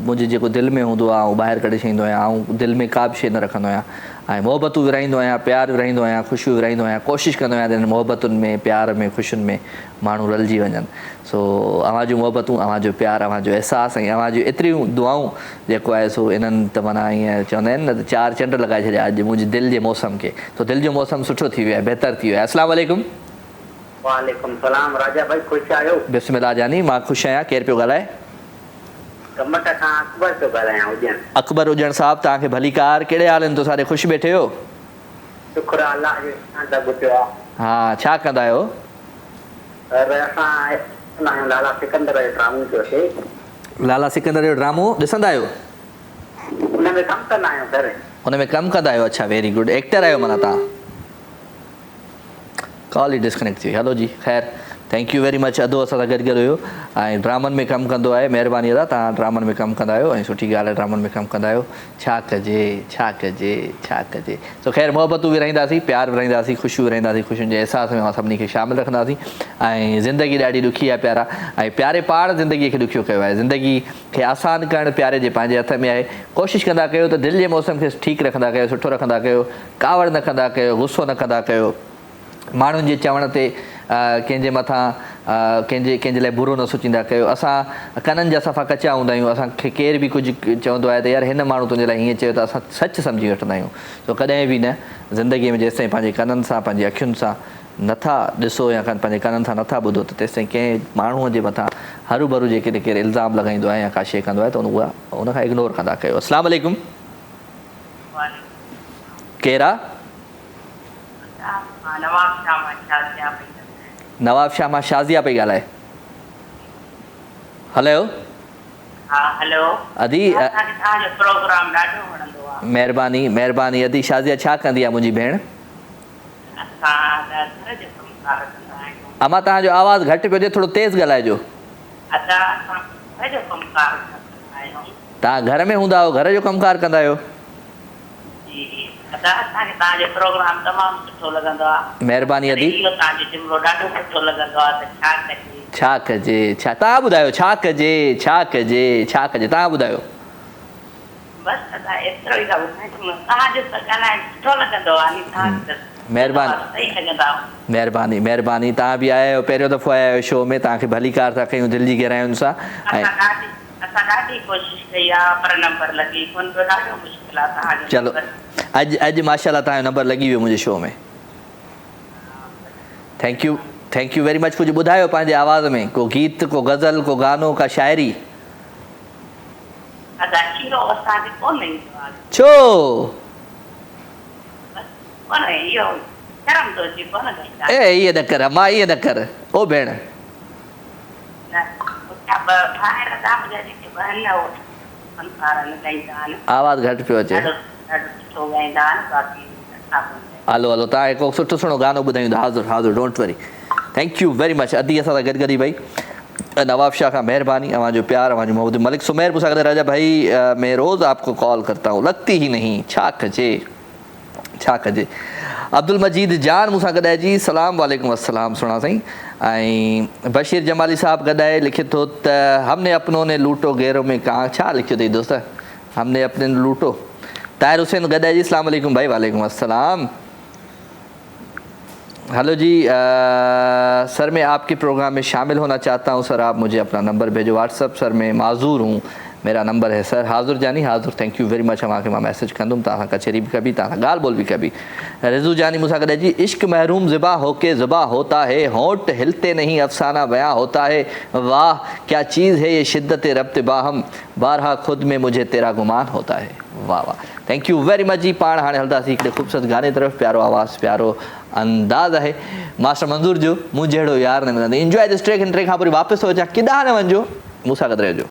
मुंहिंजे जेको दिलि में हूंदो आहे ॿाहिरि कढी छॾींदो आहियां। ऐं दिलि में का बि शइ न रखंदो आहियां ऐं मोहबतूं विराईंदो आहियां, प्यार विराईंदो आहियां, ख़ुशियूं विराईंदो आहियां। कोशिशि कंदो आहियां त हिन मोहबतुनि में, प्यार में, ख़ुशियुनि में माण्हू रलिजी वञनि। सो अव्हां जूं मोहबतूं, अव्हां जो प्यार, अव्हां जो अहसासु ऐं अव्हां जूं एतिरियूं दुआऊं जेको आहे सो इन्हनि त माना ईअं चवंदा आहिनि न त 4 चंड लॻाए छॾिया अॼु मुंहिंजी दिलि जे मौसम खे। तो दिलि जो मौसम सुठो थी वियो आहे, बहितर थी वियो आहे। अस्सलाम वालेकुम। वालेकुम सलाम राजा भाई, ख़ुशि आहियो? बिस्मिल्लाह जानी, मां ख़ुशि आहियां। केरु पियो ॻाल्हाए? कमट खां अकबर पियो ॻाल्हायां। अकबर हुजण साहिबु, तव्हांखे भली कार। कहिड़े हाल आहिनि? तो सारे ख़ुशि वेठे हो? शुक्र अल्लाह जो, पियो आहे। हा छा कंदा आहियो? असां लाला सिकंदर जो ड्रामो पियो थिए। लाला सिकंदर जो ड्रामो ॾिसंदा आहियो? हुन में कमु कंदा आहियूं घर। हुन में कमु कंदा आहियो? अच्छा वेरी गुड, एक्टर आहियो माना तव्हां। कॉल ई डिस्कनेक्ट थी। हलो जी ख़ैर, थैंक यू वेरी मच। अदो असां सां गॾु हुयो ऐं ड्रामनि में कमु कंदो आहे। महिरबानी अदा, तव्हां ड्रामनि में कमु कंदा आहियो ऐं सुठी ॻाल्हि आहे, ड्रामनि में कमु कंदा आहियो। छा कजे। सो ख़ैर मोहबतूं विराईंदासीं, प्यार विराईंदासीं, ख़ुशियूं विराईंदासीं, ख़ुशियुनि जे अहसास में सभिनी खे शामिलु रखंदासीं। ऐं ज़िंदगी ॾाढी ॾुखी आहे प्यारा, ऐं प्यारे पाण ज़िंदगीअ खे ॾुखियो कयो आहे। ज़िंदगी खे आसानु करणु प्यारे जे पंहिंजे हथ में आहे। कोशिशि कंदा कयो त दिलि जे मौसम खे ठीकु रखंदा कयो, सुठो रखंदा कयो, कावड़ न कंदा कयो, गुस्सो न कंदा कयो, माण्हुनि जे चवण ते कंहिंजे मथां कंहिंजे लाइ बुरो न सोचींदा कयो। असां कननि जा सफ़ा कचा हूंदा आहियूं। असांखे केर बि कुझु चवंदो आहे त यार हिन माण्हू तुंहिंजे लाइ हीअं चयो, त असां सच सम्झी वठंदा आहियूं। सो कॾहिं बि न ज़िंदगीअ में जेसिताईं पंहिंजे कननि सां, पंहिंजी अखियुनि सां नथा ॾिसो या पंहिंजे कननि सां नथा ॿुधो, त तेसिताईं कंहिं माण्हूअ जे मथां हरू भरू जेके केरु इल्ज़ाम लॻाईंदो आहे या का शइ कंदो आहे त उनखां इग्नोर कंदा कयो। अस्सलाम वालेकुम। केरु आहे? नवाब शाह मां शाज़िया पई ॻाल्हाए। हलो अदी, महिरबानी अदी। शाज़िया छा कंदी आहे मुंहिंजी भेण? अमा तव्हांजो आवाज़ु घटि पियो अचे, थोरो तेज़ ॻाल्हाइजो। तव्हां घर में हूंदा आहियो, घर जो कमकार कंदा आहियो? महिरबानी अदी। छा कजे, तव्हां ॿुधायो छा कजे, तव्हां ॿुधायो। बस अदा एतिरो ई था ॿुधायूं तव्हांजो त ॻाल्हाइण सुठो लॻंदो आहे नी तव्हां महिरबानी सही लॻंदा महिरबानी महिरबानी तव्हां बि आया आहियो पहिरियों दफ़ो आया आहियो शो में तव्हांखे भली कार था कयूं दिलि जी गहराइयुनि सां ऐं असां ॾाढी कोशिशि कई आहे पर नंबर लॻी कोन पियो ॾाढो मुश्किल आहे तव्हांजो चलो अॼु माशाल्लाह तव्हांजो नंबर लॻी वियो मुंहिंजे शो में थैंक यू वेरी मच कुझु ॿुधायो पंहिंजे आवाज़ में को गीत को गज़ल को गानो का शाइरी अदा खीरो असांखे कोन ईंदो आहे छो कोन इहो शर्म थो अचे कोन ॻाईंदा ए इहे न कर मां इहे न कर ओ भेण ॿाहिरि अदा मुंहिंजा जेके ॿ आहिनि फनकार ॻाईंदा आहिनि आवाज़ घटि पियो अचे ॾाढो सुठो ॻाईंदा आहिनि बाक़ी हलो हलो तव्हां हिकु सुठो सुहिणो गानो ॿुधाईंदो हाज़ुर डोंट वरी थैंक यू वेरी मच अदी असां सां गॾु भाई नवाब शाह खां महिरबानी अवांजो प्यार अवांजो मोहब्बत मलिक सुमेर मूंसां गॾु राजा भाई मैं रोज़ आपको कॉल करता हूँ लगती ही नहीं छा कजे अब्दुल मजीद जान मूंसां गॾु आहे जी सलाम वालेकुम अस्सलाम सुणा साईं ऐं बशीर जमाली साहब गॾु आहे लिखे थो त हमने अपनों ने लूटो गैरों में कहाँ छा लिखियो अथई दोस्त हमने अपने लूटो ताहिर हुसैन गॾु आहे जी अस्सलाम वालेकुम भाई वालेकुम अस्सलाम हेलो जी सर मैं आपके प्रोग्राम में शामिल होना चाहता हूँ सर आप मुझे अपना नंबर भेजो व्हाट्सअप सर मैं माज़ूर हूँ मेरा नंबर है सर हाज़ुर जानी हाज़ुर थैंक यू वेरी मच तव्हांखे मां मैसेज कंदुमि तव्हां सां कचहरी बि कबी तव्हां सां ॻाल्हि ॿोल बि कबी रिज़ू जानी मूंसां गॾु जी इश्क महरूम ज़िबा होके ज़िबा होता है होंठ हिलते नहीं अफ़साना बयां होता है वाह क्या चीज़ है ये शिद्दत रब्त बाहम बारहा खुद में मुझे तेरा गुमान होता है वाह वाह थैंक यू वेरी मच जी पाण हाणे हलंदासीं हिकिड़े ख़ूबसूरत गाने तरफ़ प्यारो आवाज़ प्यारो अंदाज़ आहे मास्टर मंज़ूर जो मूं जहिड़ो यार न मिलंदो इंजॉय दिस ट्रैक इन ट्रैक खां वरी वापसि थो अचां केॾांहुं न वञिजो मूंसां गॾु रहिजो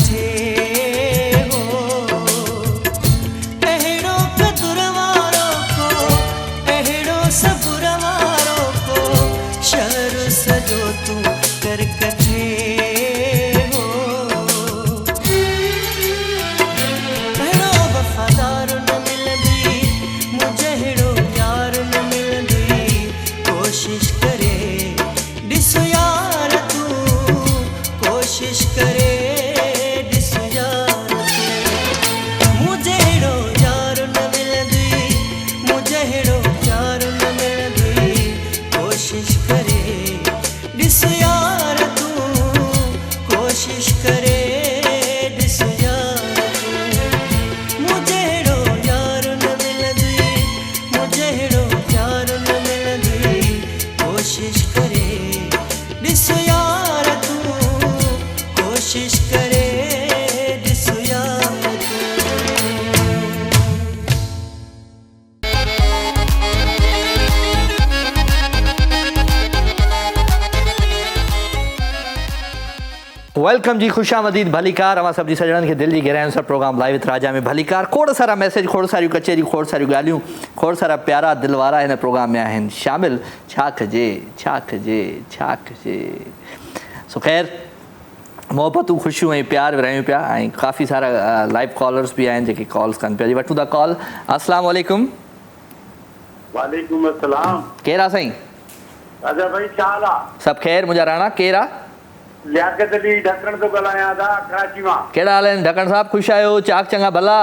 कथे हो अहिड़ो कदुर वारो को अहिड़ो सबुर वारो को शहर सजो तूं कर कथे हो अहिड़ो वफ़ादार न मिलंदी मुझे अहिड़ो यार न मिलंदी कोशिश करे ॾिस यार तूं कोशिश करे ॾिस यार तूं मुझे अहिड़ो यार न मिलंदी मुझे अहिड़ो यार न मिलंदी कोशिश करे ॾिस यार तूं कोशिश करे ॾिस यार तूं मुझे अहिड़ो यार न मिलंदी मुझे अहिड़ो यार न मिलंदी कोशिश करे ॾिस यार तूं कोशिश करे ॾिस यार तूं वेलकम जी, खुशामदीद भलीकार। अवां सभिनी सजणनि खे दिलि जी गहराइयुनि सां प्रोग्राम लाइव विथ राजा में भलीकार। खोड़ सारा मैसेज, खोड़ सारियूं कचेरियूं, खोड़ सारियूं ॻाल्हियूं, खोड़ सारा प्यारा दिलवारा हिन प्रोग्राम में आहिनि शामिल। छा कजे छा कजे छा कजे। सो ख़ैर, मोहबतूं, ख़ुशियूं ऐं प्यार विरहायूं पिया ऐं काफ़ी सारा लाइव कॉलर्स बि आहिनि जेके कॉल्स कनि पिया। जी वठूं था कॉल। अस्सलाम वालेकुम। वालेकुम अस्सलाम। केरु आहे साईं? राजा भाई छा हाल आहे? सभु ख़ैर। मुंहिंजा राणा केरु आहे? लियाकत अली ढकण तो ॻाल्हायां था कराची मां। कहिड़ा हाल आहिनि ढकण साहिबु? ख़ुशि आहियो? चाक चङा भला?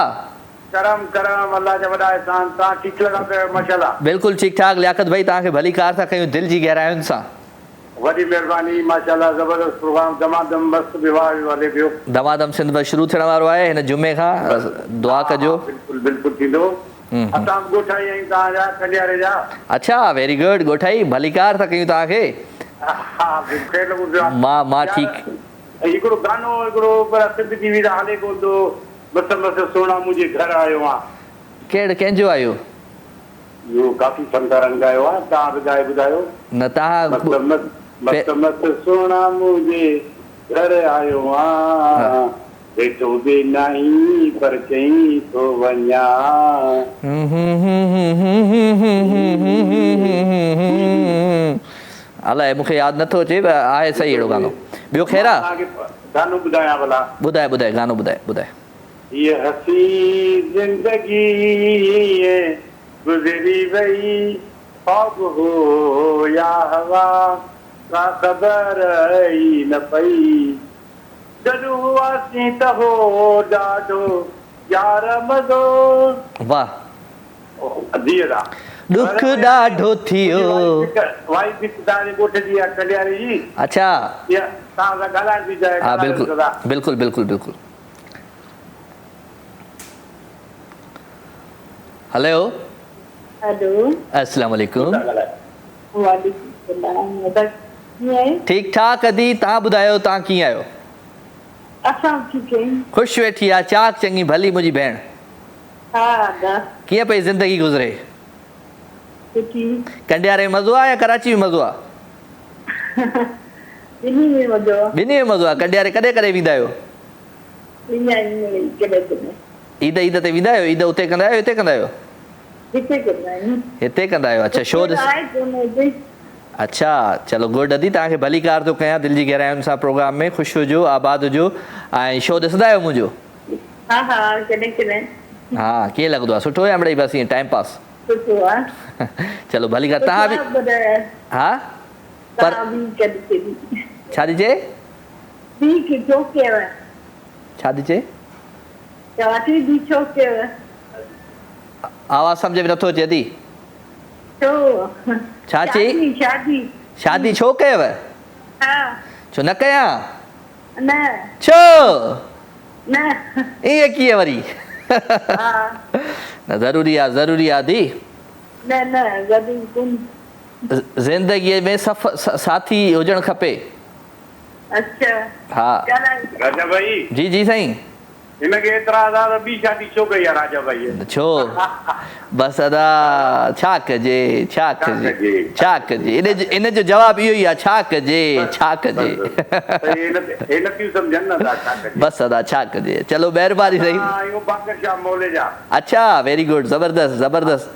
करम करम, अल्लाह जा वॾा एहसान। तव्हां ठीकु लॻा पिया माशाल्लाह? बिल्कुलु ठीकु ठाक। लियाकत भाई तव्हांखे भली कार था कयूं दिलि जी गहराइयुनि सां। वॾी महिरबानी माशाल्लाह, ज़बरदस्त प्रोग्राम दमादम मस्त विवाह हले पियो। दमादम सिंध में शुरू थियण वारो आहे हिन जुमे खां। दुआ कजो। बिल्कुलु बिल्कुलु थींदो। असां बि ॻोठाई आहियूं तव्हांजा खंडियारे जा। अच्छा, वेरी गुड। ॻोठाई भली कार था कयूं तव्हांखे। हा बिल्कुलु। मां ठीकु। हिकिड़ो गानो हिकिड़ो पर सिंध टीवी था हले कोन थो, मस्त मस्त सोना मुंहिंजे घर आयो आहे। कहिड़ो कंहिंजो आयो? इहो काफ़ी फनकारनि ॻायो आहे, तव्हां बि ॻाए ॿुधायो न। तव्हां मस्त मस्त सोना मुंहिंजे घर आयो आहे, वेठो बि नहीं पर चई थो वञा। अलाए मूंखे यादि नथो अचे, आहे सही अहिड़ो गानो। ॿियो ख़ैर आहे? गानो ॿुधायां भला? ॿुधाए ॿुधाए गानो ॿुधाए ॿुधाए। ये हसी जिंदगी गुज़री वई, ख्वाब हो या हवा का ख़बर ई न पई, जॾहिं हुआसीं त हो ॾाढो यार मज़ो। वाह। धीअ दा ॾुख ॾाढो थियो। वाइफ बि तव्हांजे ॻोठ जी आहे खंडियारी जी। अच्छा। तव्हां सां ॻाल्हाइण थी चाहे? हा बिल्कुलु बिल्कुलु बिल्कुलु बिल्कुलु। हेलो। हेलो। अस्सलाम वालेकुम। वालेकुम सलाम। ठीकु ठाक अदी, तव्हां ॿुधायो तव्हां कीअं आहियो? असां ठीकु आहियूं। ख़ुशि वेठी आहे, चाक चङी भली मुंहिंजी भेण। हा। कीअं पई ज़िंदगी गुज़रे? कंडियारे में मज़ो आहे या कराची में मज़ो आहे? ॿिन्ही में मज़ो आहे। ॿिन्ही में मज़ो आहे। कंडियारे कॾहिं कॾहिं वेंदा आहियो? ईद ईद ते वेंदा आहियो? ईद उते कंदा आहियो हिते कंदा आहियो? हिते कंदा आहियो। अच्छा, शो ॾिस। अच्छा चलो गुड अदी, तव्हांखे भली कार थो कयां दिलि जी गहराइयुनि सां प्रोग्राम में। ख़ुशि हुजो, आबाद हुजो ऐं शो ॾिसंदा आहियो मुंहिंजो? हा हा कॾहिं कॾहिं। हा, कीअं लॻंदो आहे? सुठो या मिड़ई बसि ईअं टाइम पास? सुठो आहे। चलो भली कार। तव्हां बि? हा पर छा थी चए? छा थी चए? आवाज़ सम्झ में नथो अचे अदी। छा चई? शादी छो कयव? छो न कयां? छो ईअं कीअं वरी? न ज़रूरी आहे, ज़रूरी आहे दी। ज़िंदगीअ में साथी हुजणु खपे। अच्छा। हा राजा भाई। जी जी साईं। हिनखे एतिरा हज़ार ॿी शादी छो कई आहे राजा भाई? छो बसि अदा छा कजे छा कजे छा कजे, इन जो जवाबु इहो ई आहे, छा कजे छा कजे। हिन थियूं सम्झनि न छा कजे, बसि अदा छा कजे। चलो महिरबानी सही। इहो बाकर शाह मोले जा। अच्छा वेरी गुड, ज़बरदस्त ज़बरदस्त।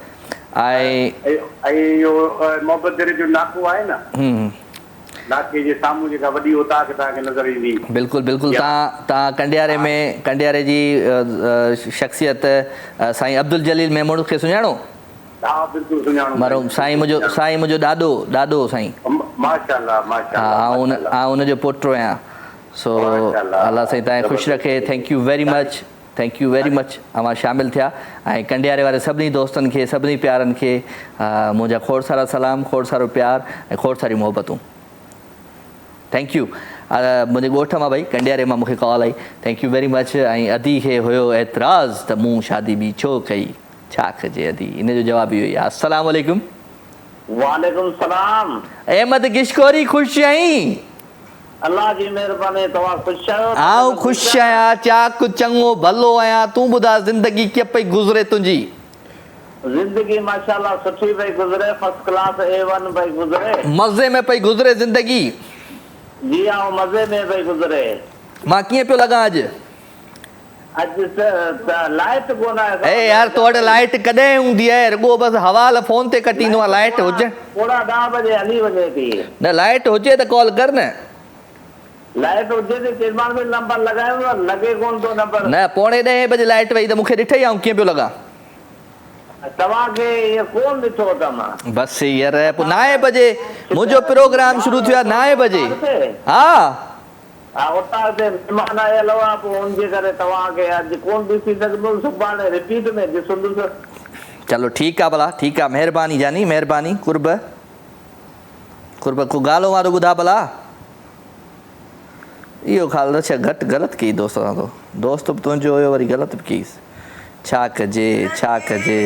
ऐं इहो मोहब्बत दरे जो नाको आहे न, नाके जे साम्हूं जेका वॾी उताक तव्हांखे नज़र ईंदी। बिल्कुलु बिल्कुलु। तव्हां कंडियारे में कंडियारे जी शख़्सियत साईं अब्दुल जलील मेमूण खे सुञाणो? हा बिल्कुलु सुञाणो। मरहूम साईं मुंहिंजो ॾाॾो साईं। माशाअल्लाह माशाअल्लाह। हा उनजो पुटु आहियां। सो अलाह साईं तव्हांखे ख़ुशि रखे। Thank you very much, thank you very much. अवां शामिलु थिया ऐं कंडियारे वारे सभिनी दोस्तनि खे सभिनी प्यारनि खे मुंहिंजा खोड़ सारा सलाम, खोड़ सारो प्यार ऐं खोड़ सारी मोहबतूं। Thank U. मुंहिंजे ॻोठ मां भई कंडियारे मां मूंखे call I, thank you very much. ऐं अदी खे हुयो एतिराज़ त मूं शादी ॿी छो कई, छा कजे अदी, इन जो जवाबु इहो ई आहे। अस्सलाम वालेकुम। वालेकुम सलाम। अहमद गिशकोरी ख़ुशि आहीं? अल्लाह जी महिरबानी। तव्हां ख़ुशि आहियो? आउं ख़ुशि आहियां, चाक चङो भलो आहियां। तूं ॿुधा ज़िंदगी कीअं पई गुज़रे तुंहिंजी? ज़िंदगी माशाअल्लाह सुठी पई गुज़रे, फर्स्ट क्लास A1 पई गुज़रे। मज़े में पई गुज़रे ज़िंदगी? जी हाँ मज़े में पई गुज़रे। मां कीअं पियो लॻां अॼु? अॼु लाइट कोन आहे। ए यार तो वटि लाइट कॾहिं हूंदी आहे, रुॻो बसि हवाल फोन ते कटींदो आहे। लाइट हुजे थोरा 10 बजे हली वञे थी। न लाइट हुजे त कॉल कर न। लाइट हुजे त केरमान में नंबर लॻायो, लॻे कोन थो नंबर। न 9:30 बजे लाइट वई त मूंखे ॾिठई आऊं कीअं पियो लॻां। तव्हांखे इहो कोन ॾिठो त मां। बसि हींअर पोइ 9 बजे मुंहिंजो प्रोग्राम शुरू थियो आहे 9 बजे। हा उतां ते महिमान आयल हुआ, पोइ हुनजे करे तव्हांखे अॼु कोन ॾिसी सघंदुमि, सुभाणे रिपीट में ॾिसंदुसि। चलो ठीकु आहे भला, ठीकु आहे। महिरबानी जानी महिरबानी। कुर्ब को ॻाल्हि वारो ॿुधा भला। इहो ख़ाली रक्षा घटि ग़लति कई दोस्त सां, तो दोस्त बि तुंहिंजो हुयो वरी ग़लति बि कईसि। छा कजे छा कजे।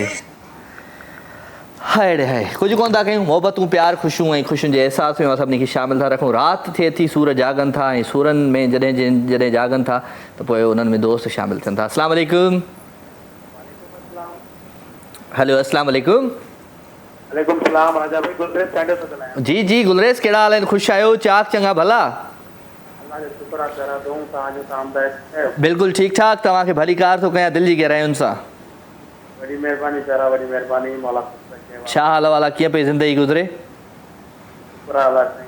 हाय रे हाय, कुझु कोन था कयूं। मोहबतूं प्यार ख़ुशियूं ऐं ख़ुशियुनि जे अहसास में सभिनी खे शामिलु था रखूं। राति थिए थी, सूर जागनि था ऐं सूरनि में जॾहिं जागनि था त पोइ उन्हनि में दोस्त शामिलु थियनि था। अस्सलाम वालेकुम। हेलो अस्सलाम वालेकुम। वालेकुम सलाम राजा भाई, गुलरेज कैंडर से ॻाल्हायां। जी जी गुलरेज, कहिड़ा हाल आहिनि? ख़ुशि आहियो? चाक चङा भला? अल्लाह जो शुक्र आहे करा दूं। तव्हांजो सामदायक बिल्कुलु ठीकु ठाक। तव्हांखे भली कार थो कयां दिलि जी गहरायुनि सां। वॾी महिरबानी करा, वॾी महिरबानी। मौला छा हाल वाला, कीअं पई ज़िंदगी गुज़रे? शुक्र आहे अल्लाह साईं।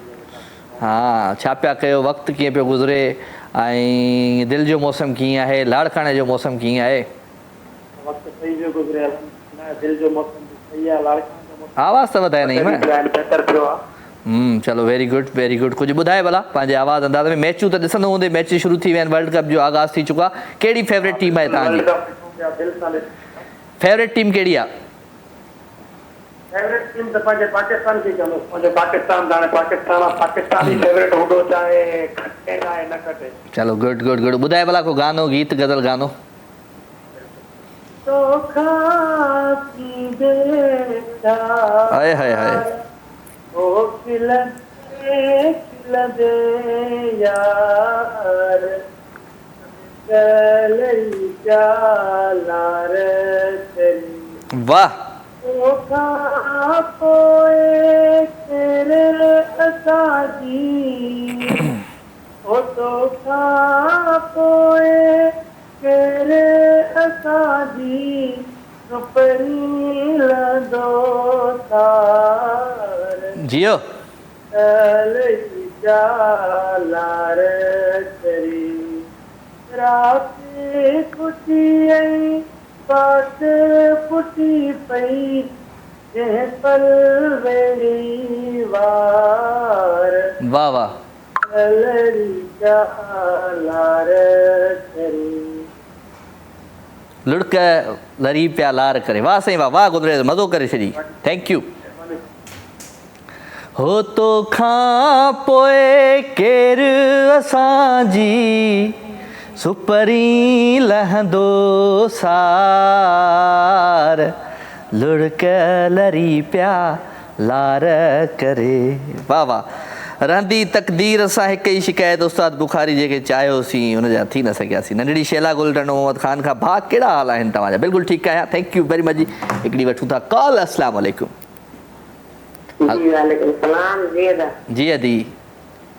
हा छा पिया कयो, वक़्तु कीअं पियो गुज़रे ऐं दिलि जो मौसम कीअं आहे, लाड़काणे जो मौसम कीअं आहे? वक़्तु सही पियो गुज़रे, अल्हम्दुलिल्लाह। दिलि जो मौसम सही आहे, लाड़काणे जो मौसम आवाज़ त वधाए नहीं मैं। बहितर पियो आहे। चलो वेरी गुड वेरी गुड। कुझु ॿुधाए भला पंहिंजे आवाज़ अंदाज़ में। मैचूं त ॾिसंदो हूंदे, मैच शुरू थी विया आहिनि, वर्ल्ड कप जो आगाज़ थी चुको आहे। कहिड़ी फेवरेट टीम आहे तव्हांजी? फेवरेट टीम कहिड़ी आहे? फेवरेट टीम त पंहिंजे पाकिस्तान खे चवंदो। पंहिंजो पाकिस्तान हाणे पाकिस्तान आहे, पाकिस्तानी फेवरेट हूंदो चाहे खटे आहे न खटे। चलो गुड गुड गुड। ॿुधाए भला को गानो, गीत, गज़ल गानो। हाय हाय हाय। ओ खिलदे यार गलई चालार तेरी। वाह। पोए तेरे असाजी, ओ तो पोए तेरे असाजी, रुपरी लदो तार जियो। लार करी रात कुटी आई, बात पुटी पई, जंहिं पल वेड़ी वार। वाह वाह। लार करी लुड़क लरी पिया लार करे। वाह साईं वाह वाह। गुज़रे मज़ो करे छॾी। Thank U. हो तो खां पोइ केरु असांजी, सुपरी लहंदो सार, लुड़क लरी पिया लार करे। वाह वाह। रहंदी तक़दीर सां हिकु ई शिकायत उस्ताद बुखारी जेके चाहियोसीं हुनजा थी न सघियासीं। नंढड़ी शेला गुलटन मोहम्मद ख़ान खां भाउ कहिड़ा हाल आहिनि तव्हांजा? बिल्कुलु ठीकु आहियां, थैंक यू वेरी मच जी। हिकिड़ी वठूं था कॉल। अस्सलाम वालेकुम। जी वालेकुम सलाम। जी अदा जी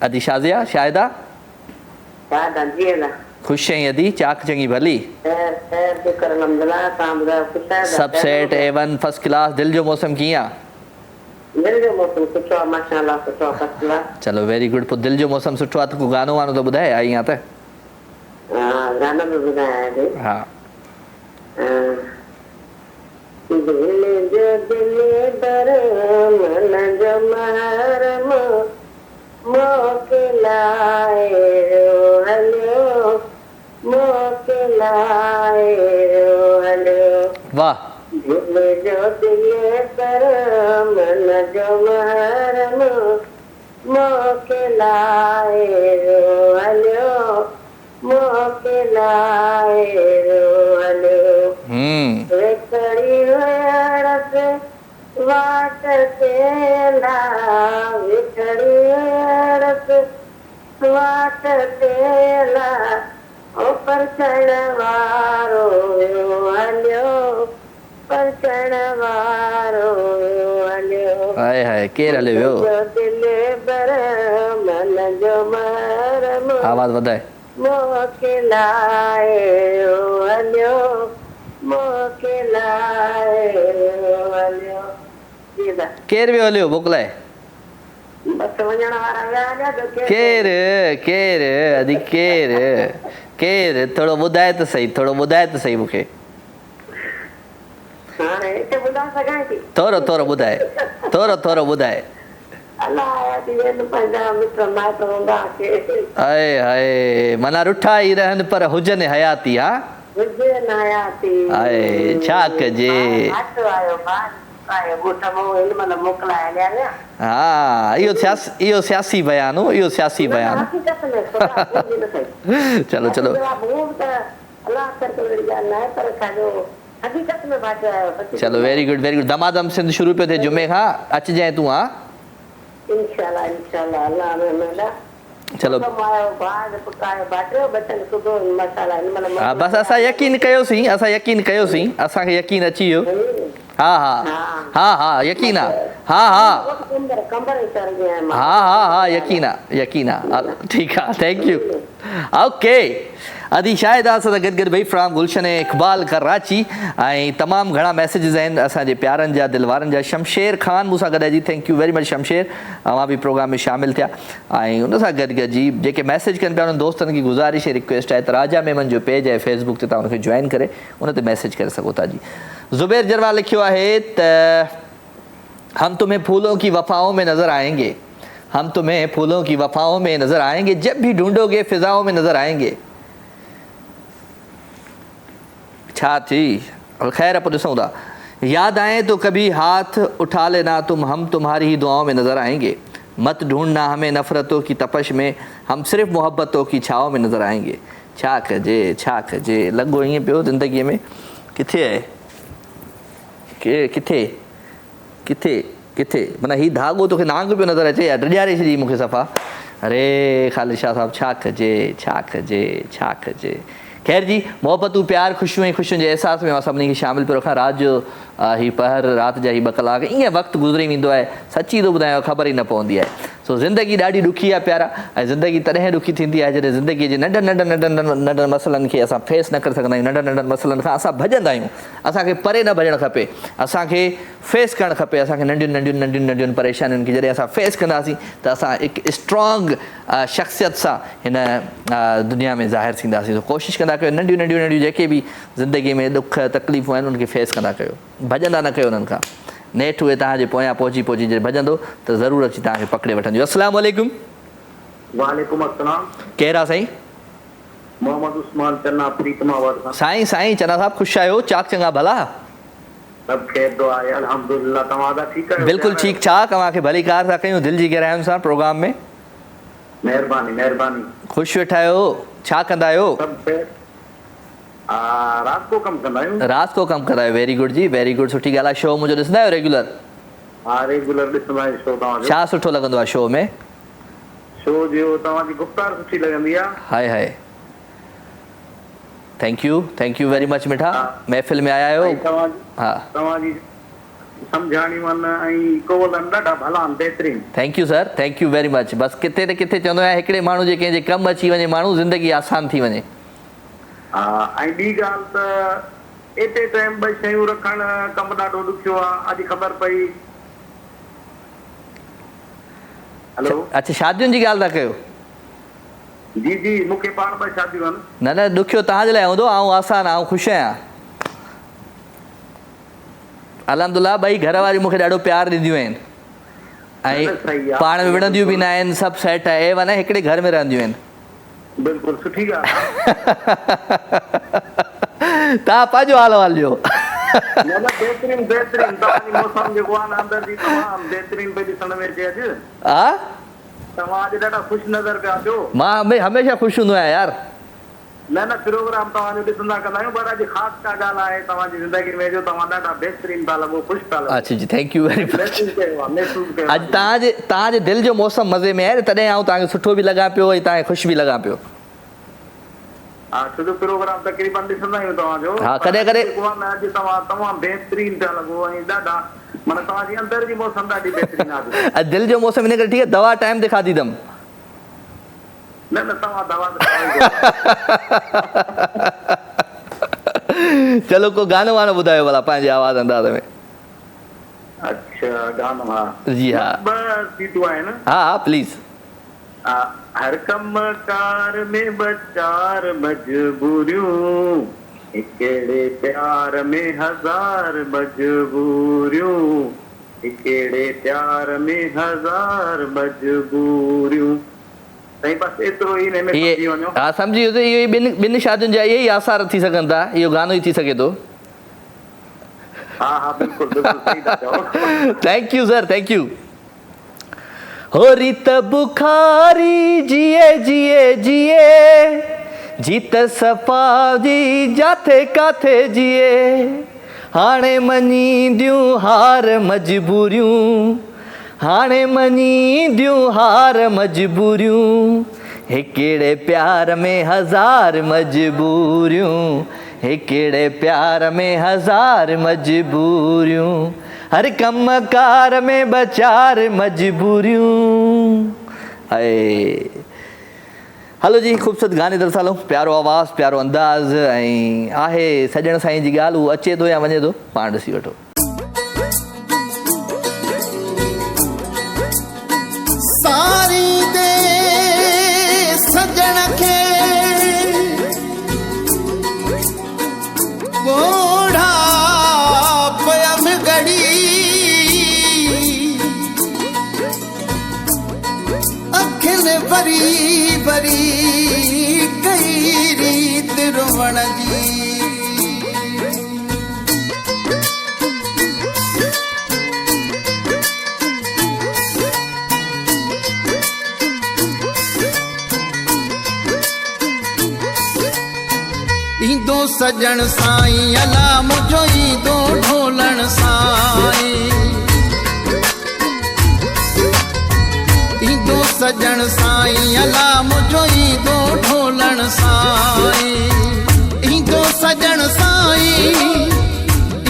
अदी शाज़िया शाहिदा दादा जी अदा ख़ुशि आहीं अदी? चाक चङी भली? खैर खैर शुक्र अल्हम्दुलिल्लाह। तव्हां ॿुधायो ख़ुशि आहियो? सभु सेट A1 फर्स्ट क्लास। दिलि जो मौसम कीअं आहे? दिल जो मौसम सुठो आहे माशाअल्लाह, सुठो आहे फर्स्ट क्लास। चलो वेरी गुड। पोइ दिलि जो मौसम सुठो आहे त को गानो वानो त ॿुधाए आई आहे त? हा गाना बि ॿुधायां थी। हा दिल जो दिलबर मन जो महरम मोकिलाए रो हलियो मोकिलाए रो हलियो। वाह। दिल जो दिलबर मन जो महरम मोकिलाए रो हलियो मोकिलाए रो हलियो। विछड़ी हुयड़स वाट तेला विछड़ी हुयड़स वाट तेला ओ परछण वारो हलियो परछण वारो हलियो। हाय हाय केरु हलियो वियो? दिल बर मन जो महरम आवाज़ वधाए। मोकिलाए रो हलियो मोकिलाए रो हलियो। केरु वियो हलियो मोकिलाए? बस वञण वारा विया जो केरु केरु अदी केरु केरु? थोरो ॿुधाए त सही, थोरो ॿुधाए त सही मूंखे। हाणे हिते ॿुधाए सघां थी? थोरो थोरो ॿुधाए, थोरो ॿुधाए। अलाह थी वेंदो पंहिंजा मिट माइट हूंदा हाय हाय माना रुठा ई रहनि पर हुजनि हयाती। हा हुजे न हयाती। हाय छा कजे? मोकिलाए लिया। हा इहो सियासी बयान हो, इहो सियासी बयान। चलो चलो चलो वेरी गुड वेरी गुड। दमादम सिंध शुरू पियो थिए जुमे खां, अचिजांइ तूं। हा इंशाल्लाह इंशाल्लाह अल्लाह में चलो हा बसि असां यकीन कयोसीं, असांखे यकीन अची वियो। हा हा हा हा यकीन आहे। हा हा हा हा हा यकीन आहे ठीकु आहे थैंक यू ओके। अदी शाहिदा सां गॾु गॾु भई फ्राम गुलशन इक़बाल कराची ऐं तमामु घणा मैसेजिस आहिनि असांजे प्यारनि जा दिलवारनि जा। शमशेर ख़ान मूंसां गॾु जी thank you very much Shamsher, अवां बि प्रोग्राम में शामिलु थिया। ऐं उन सां गॾु गॾु जी जेके मैसेज कनि पिया उन्हनि दोस्तनि खे गुज़ारिश रिक्वेस्ट आहे त राजा मेमन जो पेज आहे फेसबुक ते, तव्हां उनखे जॉइन करे उन ते मैसेज करे सघो था जी। ज़ुबैर जरवा लिखियो आहे त हम तुम्हें फूलों की वफ़ाओं में नज़र आएंगे, हम तुम्हें फूलों की वफ़ाओं में नज़र आएंगे, जब भी ढूंढोगे फिजाओं में नज़र आएंगे। छा थी खैर पोइ ॾिसूं था। याद आए तो कभी हाथ उठा लेना तुम, हम तुम्हारी ही दुआओं में नज़र आएंगे, मत ढूंढना हमें नफ़रतों की तपश में, हम सिर्फ़ मोहब्बतों की छाओं में नज़र आएंगे। छा कजे लॻो ईअं पियो ज़िंदगीअ में किथे आहे किथे किथे किथे माना हीउ धाॻो तोखे नांग पियो नज़र अचे या ॾियारे छॾी मूंखे सफ़ा। अरे ख़ालिद शाह साहिबु छा कजे। खैर जी मोहब्बतूं प्यार ख़ुशियूं ऐं ख़ुशियुनि जे अहसास में मां सभिनी खे शामिलु पियो रखां। राति जो ही पहर राति जा ही 2 कलाक ईअं वक़्तु गुज़री वेंदो आहे, सची थो ॿुधायां ख़बर ई न पवंदी आहे। सो ज़िंदगी ॾाढी ॾुखी आहे प्यारा, ऐं ज़िंदगी तॾहिं ॾुखी थींदी आहे जॾहिं ज़िंदगीअ जे नंढनि मसइलनि खे असां फेस न करे सघंदा आहियूं। नंढनि मसइलनि खां असां भॼंदा आहियूं। असांखे परे न भॼणु खपे, असांखे फेस करणु खपे। असांखे नंढियुनि परेशानियुनि खे जॾहिं असां फेस कंदासीं त असां हिकु स्ट्रॉन्ग शख़्सियत सां हिन दुनिया में ज़ाहिर थींदासीं। तो कोशिशि कंदा कयो नंढियूं जेके बि ज़िंदगीअ में ॾुख तकलीफ़ूं आहिनि उनखे फेस कंदा कयो, भॼंदा न कयो उन्हनि खां। नेठि उहे तव्हांजे पोयां पहुची जॾहिं भॼंदो त ज़रूरु अची तव्हांखे पकिड़े वठंदियूं। अस्सलाम वालेकुम। वालेकुम अस्सलाम। केरु आहे साईं? मोहम्मद उस्मान चन्ना प्रीतमावर खां। साईं चन्ना साहिबु ख़ुशि आहियो? चाक चङा भला? सभु ख़ैर दुआ आहे अल्हम्दुलिल्लाह। तव्हां दा ठीकु आहियो? बिल्कुलु ठीकु ठाक। तव्हांखे भली कार था कयूं दिलि जी गहराइयुनि सां प्रोग्राम में। महिरबानी। ख़ुशि वेठा आहियो? छा कंदा आहियो? सभु ख़ैर। रात को कमु कंदा आहियूं। रात को कमु कंदा आहियो? वेरी गुड जी वेरी गुड, सुठी ॻाल्हि आहे। शो मुंहिंजो ॾिसंदा आहियो रेगुलर? हा रेगुलर ॾिसंदा आहियूं शो तव्हांजो। छा सुठो लॻंदो आहे शो में? शो जो तव्हांजी गुफ़्तार सुठी लॻंदी आहे। हाय हाय, थैंक यू वेरी मच मिठा, महफ़िल में आया आहियो। हा, तव्हांजी सम्झाणी मन ऐं कोवलनि ॾाढा भला आहिनि, बहितरीन। Thank you sir, thank you very much. बसि किथे न किथे चवंदो आहियां हिकिड़े माण्हू जे कंहिंजे कमु अची वञे माण्हू, ज़िंदगी आसान थी वञे। हा, ऐं ॿी ॻाल्हि त एटे टाइम ॿ शयूं रखणु कमु ॾाढो ॾुखियो आहे। अॼु ख़बर पई। हेलो, अच्छा शादियुनि जी ॻाल्हि था कयो? जी जी, मूंखे पाण ॿ शादियूं आहिनि। न ॾुखियो तव्हांजे लाइ हूंदो, आउं आसान आउं ख़ुशि आहियां। अलहमदुल्ला ॿई घर वारियूं मूंखे ॾाढो प्यारु ॾींदियूं आहिनि ऐं पाण में विढ़ंदियूं बि न आहिनि, सभु सेट आहे, ए वन आहे, हिकिड़े घर में रहंदियूं आहिनि। बिल्कुलु सुठी ॻाल्हि तव्हां पंहिंजो हाल ॾियो। न बहितरीन बहितरीन, तव्हांजी मौसम जेको आहे न अंदरि जी तमामु बहितरीन पई ॾिसण में अचे। अॼु हा, तव्हां अॼु ॾाढा ख़ुशि नज़र पिया अचो। मां हमेशह ख़ुशि हूंदो आहियां यार। न प्रोग्राम तव्हांजो ॾिसंदा कंदा आहियूं, पर अॼु ख़ासि का ॻाल्हि आहे तव्हांजी ज़िंदगी में जो तव्हां ॾाढा बहितरीन था लॻो, ख़ुशि था लॻो। अच्छा जी, थैंक यू वेरी मच। महसूस कयो अॼु तव्हांजे दिलि जो मौसम मज़े में आहे, तॾहिं आउं तव्हांखे सुठो बि लॻां पियो ऐं तव्हांखे ख़ुशि बि लॻां पियो। हा, छो प्रोग्राम तक़रीबन ॾिसंदा आहियूं तव्हांजो। हा, कॾहिं कॾहिं अॼु तव्हां तमामु बहितरीन पिया लॻो ऐं ॾाढा माना तव्हांजी अंदरि जी मौसम ॾाढी बहितरीन आहे। अॼु दिलि जो मौसम इन करे ठीकु आहे, दवा टाइम ते खाधीदमि। न तव्हां दवा चलो को गानो वानो ॿुधायो भला पंहिंजे आवाज़ अंदाज़ में। अच्छा, गानो? हा जी हा, ॿ सीटूं आहिनि। हा हा प्लीज़। हर कम कार में ॿ चार मजबूरियूं, हिकिड़े प्यार में हज़ार मजबूरियूं, हिकिड़े प्यार में हज़ार मजबूरियूं। बस एतिरो ई हिन में सम्झी वञो। हा, सम्झी वियो। इहो ई ॿिनि शादियुनि जा इहे ई आसार थी सघनि था, इहो गानो ई थी सघे थो। हा हा, बिल्कुलु बिल्कुलु सही था चओ। Thank you sir, thank U. हो रीत बुखारी जिए जिए जिए, जीत सफ़ा जी जाथे काथे जिए, हाणे मञींदियूं हार मजबूरियूं, हाणे मञींदियूं हार मजबूरियूं, हिकिड़े प्यार में हज़ार मजबूरियूं, हिकिड़े प्यार में हज़ार मजबूरियूं, हर कम कार में ॿ चार मजबूरियूं। हलो जी, ख़ूबसूरत गाने दरसालो, प्यारो आवाज़, प्यारो अंदाज़ ऐं आहे सॼण साईं जी ॻाल्हि, उहो अचे थो या वञे थो, पाण ॾिसी वठो। सारी दे सजण खे ॻोढ़ा पयम घड़ी, अखियुनि भरी भरी कई रीत रोवण जी। ईंदो सजण साईं अला मुझो ईंदो ढोलण साईं, ईंदो सजण साईं अला मुझो ईंदो ढोलण साईं, ईंदो सजण साईं,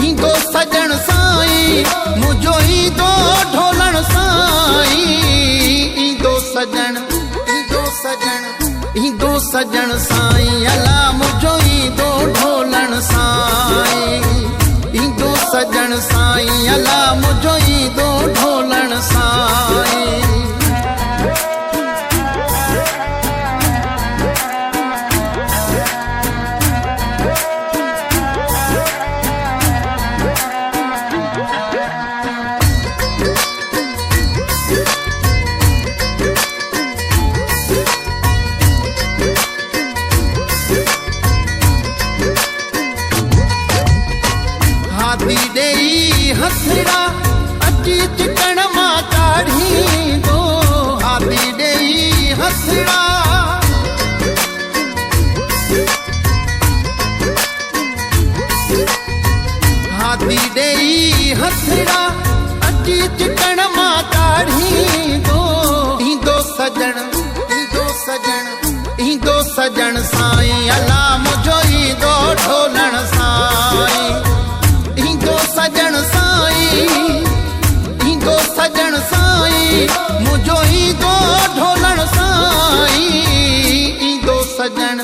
ईंदो सजण साईं मुझो ईंदो ढोलण साईं, ईंदो सजण, ईंदो सजण, ईंदो सजण साईं अला मुझो ईंदो ढोलण साईं, ईंदो सजण साईं अला मुझो ईंदो ढोलण साईं। हथड़ा अची चिकन मां काढ़ींदो, हाथी ॾेई हथड़ा, हाथी ॾेई हथड़ा अची चिकन मां काढ़ींदो, ईंदो सजण, सजण साईं अला मुझो ईंदो ढोलण साईं ईंदो सजण साईं ईंदो सजण साईं मुझो ईंदो ढोलण साईं ईंदो सजण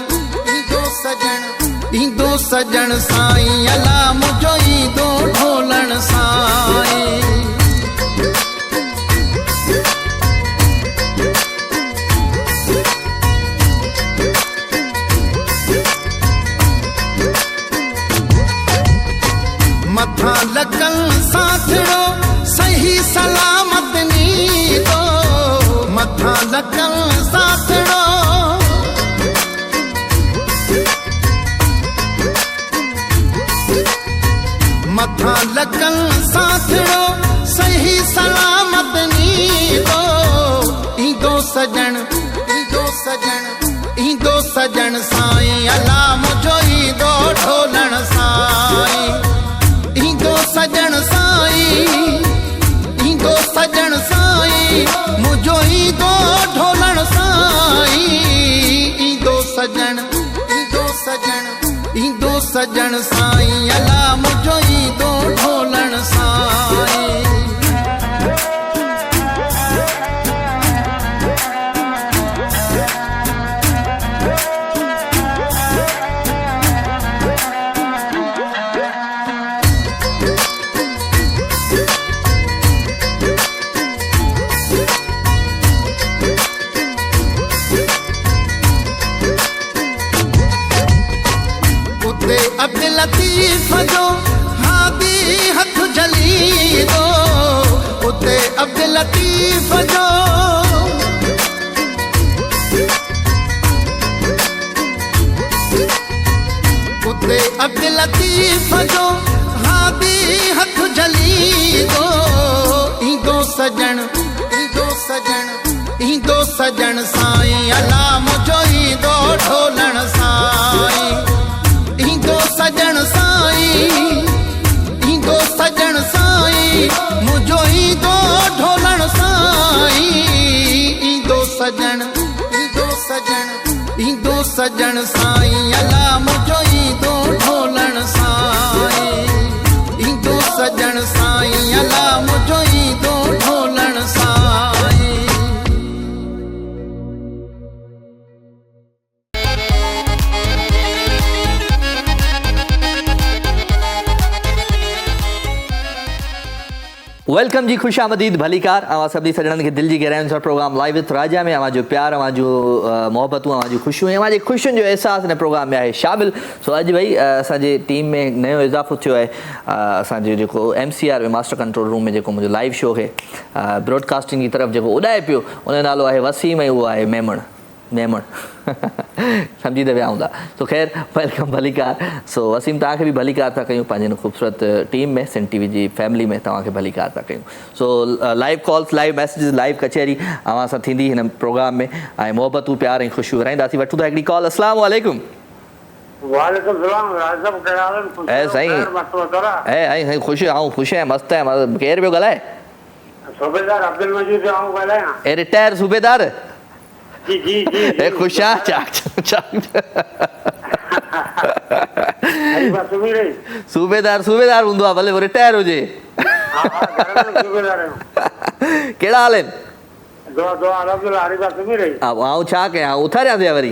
ईंदो सजण साईं अला मुझो ईंदो ढोलण साईं मथा लकल साथड़ो सही सलामत नींदो मथा लकल साथड़ो मथा लकल साथड़ो सही सलामत नींदो ईंदो सजण ईंदो सजण साईं अला मुझो ईंदो ढोलण साईं ईंदो सजण साईं ईंदो सजण साईं मुझो ईंदो ढोलण साईं ईंदो सजण ईंदो सजण साईं अला मुझो ईंदो ढोलण साईं अब्दुल लतीफ जो हादी हथ जली दो उते अब्दुल लतीफ जो उते अब्दुल लतीफ जो हादी हथ जली दो ईंदो सजण ईंदो सजण साईं अला मुझो ईंदो ढोलण साईं ईंदो सजण साईं ईंदो सजण साईं मुझो ईंदो ढोलण साईं ईंदो सजण साईं अला मुझो ईंदो ढोलण साईं ईंदो सजण साईं अला मुझो ईंदो ढोलण साईं वेलकम जी खुश आमदीद भलीकार अवां सभी सजणनि खे दिलि जी गहराइयुनि सां प्रोग्राम लाइव विथ राजा में अवां जो प्यार अवां जो मोहबतूं अवां जूं ख़ुशियूं ऐं अवां जी ख़ुशियुनि जो अहसासु हिन प्रोग्राम में आहे शामिल सो अॼु भई असांजे टीम में नयो इज़ाफ़ो थियो आहे असांजो जेको MCR में मास्टर कंट्रोल रूम में जेको मुंहिंजो लाइव शो खे ब्रॉडकास्टिंग जी तरफ़ जेको उॾाए पियो उन जो नालो आहे वसीम ऐं उहो आहे मेमण सम्झी त विया हूंदा सो ख़ैर वेलकम भलीकार सो वसीम तव्हांखे बि भलीकार था कयूं पंहिंजे ख़ूबसूरत टीम में सिंध TV जी फैमिली में तव्हांखे भलीकार था कयूं सो live calls live messages live कचहरी अवां सां थींदी हिन प्रोग्राम में ऐं मोहबतूं प्यार ऐं ख़ुशियूं विराईंदासीं वठूं था हिकिड़ी कॉल अस्सलाम वालेकुम वालेकुम सलाम राजब कयालन ऐं साईं ऐं ख़ुशि आहियां मस्तु आहियां केरु पियो ॻाल्हाए सूबेदार अब्दुल मजीद आऊं ॻाल्हायां ए रिटायर सूबेदार जी जी जी ए खुश आ चाक सूबेदार हूंदो आहे भले वो रिटायर हुजे कहिड़ा हाल आहिनि आऊं छा कयां उथारियासीं वरी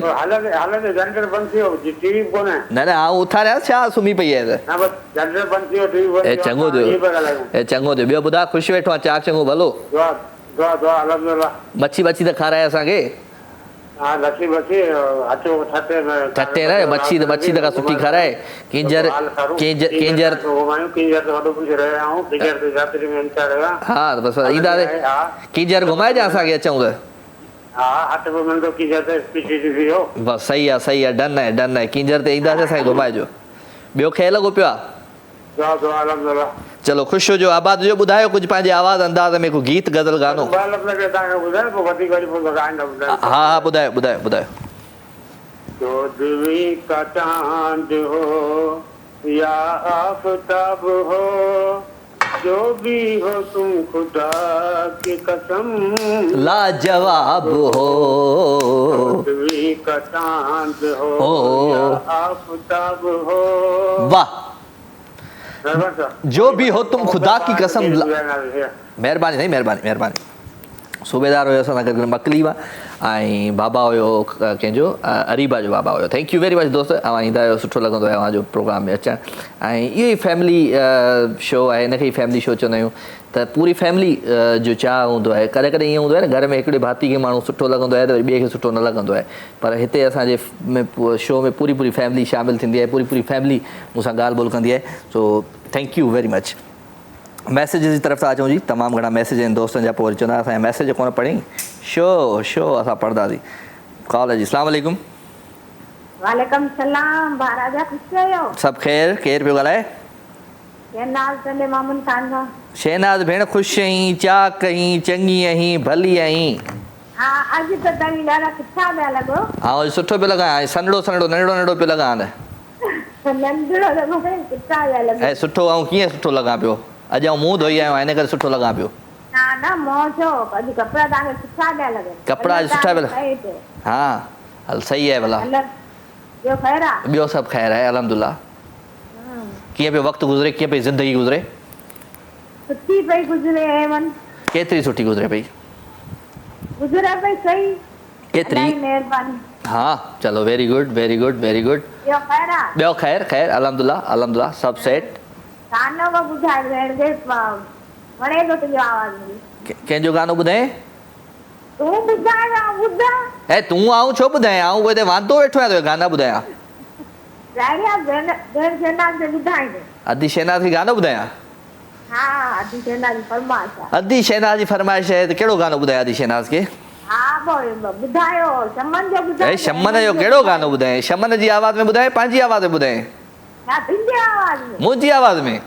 न आऊं उथारियासीं छा सुम्ही पई आहे चङो थियो ॿियो ॿुधाए ख़ुशि वेठो आहे चाक चङो भलो मच्छी त खाराए असांखे ठटे न मच्छी त सुठी खाराए किंजर हा बसि ईंदासीं किंजर घुमाइजां असांखे अचूं त बसि सही आहे डन आहे किंजर ते ईंदासीं असांखे घुमाइजो ॿियो ख्याल लॻो पियो आहे चलो ख़ुश हुजो आबाद हुजो ॿुधायो कुझु पंहिंजे आवाज़ अंदाज़ में को गीत गज़ल गानो हा ॿुधायो चौदहवीं का चांद हो या आफताब हो जो भी हो तुम खुदा की कसम लाजवाब हो चौदहवीं का चांद हो ओ। या आफताब हो। वाह, सरपंच साहब, जो भी हो तुम खुदा की कसम महिरबानी। महिरबानी नहीं, महिरबानी। सूबेदार हुयो असां सां गॾु मकली हुआ ऐं बाबा हुयो कंहिंजो अरीबा जो बाबा हुयो। थैंक यू वेरी मच दोस्त, अवां ईंदा आहियो, सुठो लॻंदो आहे अव्हांजो प्रोग्राम में अचणु। ऐं इहो ई फैमिली शो आहे, हिनखे ई फैमिली शो चवंदा आहियूं। त पूरी फैमिली जो चाह हूंदो आहे। कॾहिं कॾहिं ईअं हूंदो आहे न, घर में हिकिड़े भाती खे माण्हू सुठो लॻंदो आहे त वरी ॿिए खे सुठो न लॻंदो आहे, पर हिते असांजे शो में पूरी फैमिली शामिलु थींदी आहे, पूरी फैमिली मूंसां ॻाल्हि ॿोल कंदी आहे। So thank you very much. Message जी तरफ़ सां अचूं जी, तमामु घणा मैसेज आहिनि दोस्तनि जा। पोइ वरी चवंदा असांजा मैसेज कोन पढ़ी, शो असां पढ़ंदासीं। कॉल है जी, अस्सलाम वालेकुम। वालेकुम सलाम, महाराजा ख़ुशि आहियो? सभु ख़ैर, केरु पियो ॻाल्हाए? शहनाज चंदे मामून खान खां। शहनाज भेण, ख़ुशि आहीं, चाक आहीं, चङी आहीं, भली आहीं? हा, अॼु त तव्हीं ॾाढा सुठा पिया लॻो। हा, सुठो पियो लॻां, सनड़ो नंढड़ो पियो लॻां न? नंढड़ो लॻो, सुठा पिया लॻो। ऐं सुठो ऐं कीअं सुठो लॻां पियो? अॼु आउं मुंहुं धोई आयो आहियां, हिन करे सुठो लॻां पियो। न मोह छो, अॼु कपिड़ा तव्हांखे सुठा पिया लॻनि। कपिड़ा अॼु सुठा पिया? हा, हल सही आहे भला। ॿियो ख़ैर आहे? ॿियो सभु ख़ैर आहे, अल्हम्दुलिल्लाह। कीअं पियो वक़्तु गुज़रे, कीअं पई ज़िंदगी गुज़रे? सुठी पई गुज़रे हेमन। केतिरी सुठी गुज़रे पई? गुज़रे पई सही। केतिरी? महिरबानी। हा, चलो वेरी गुड। ॿियो ख़ैर आहे? ॿियो ख़ैर अल्हम्दुलिल्लाह, सभु सेट। गानो को ॿुधाए भेण जे, वणे थो तुंहिंजो आवाज़। कंहिंजो गानो ॿुधाए? तूं ॿुधाए न, ॿुधा। ऐं तूं आऊं छो ॿुधायां? आऊं हिते वांदो वेठो आहियां तो गाना ॿुधायां? भेण शहनाज खे ॿुधाइजे। अदी शहनाज खे गानो ॿुधायां? हा, अदी शहनाज जी फरमाइश आहे। अदी शहनाज जी फरमाइश आहे त कहिड़ो गानो ॿुधायां अदी शहनाज खे? हा, पोइ ॿुधायो, शमन जो ॿुधायो। शमन जो कहिड़ो गानो ॿुधाए? शमन जी आवाज़ में ॿुधाए, पंहिंजी आवाज़ में ॿुधाए? हा, तुंहिंजी आवाज़ में। मुंहिंजी आवाज़ में?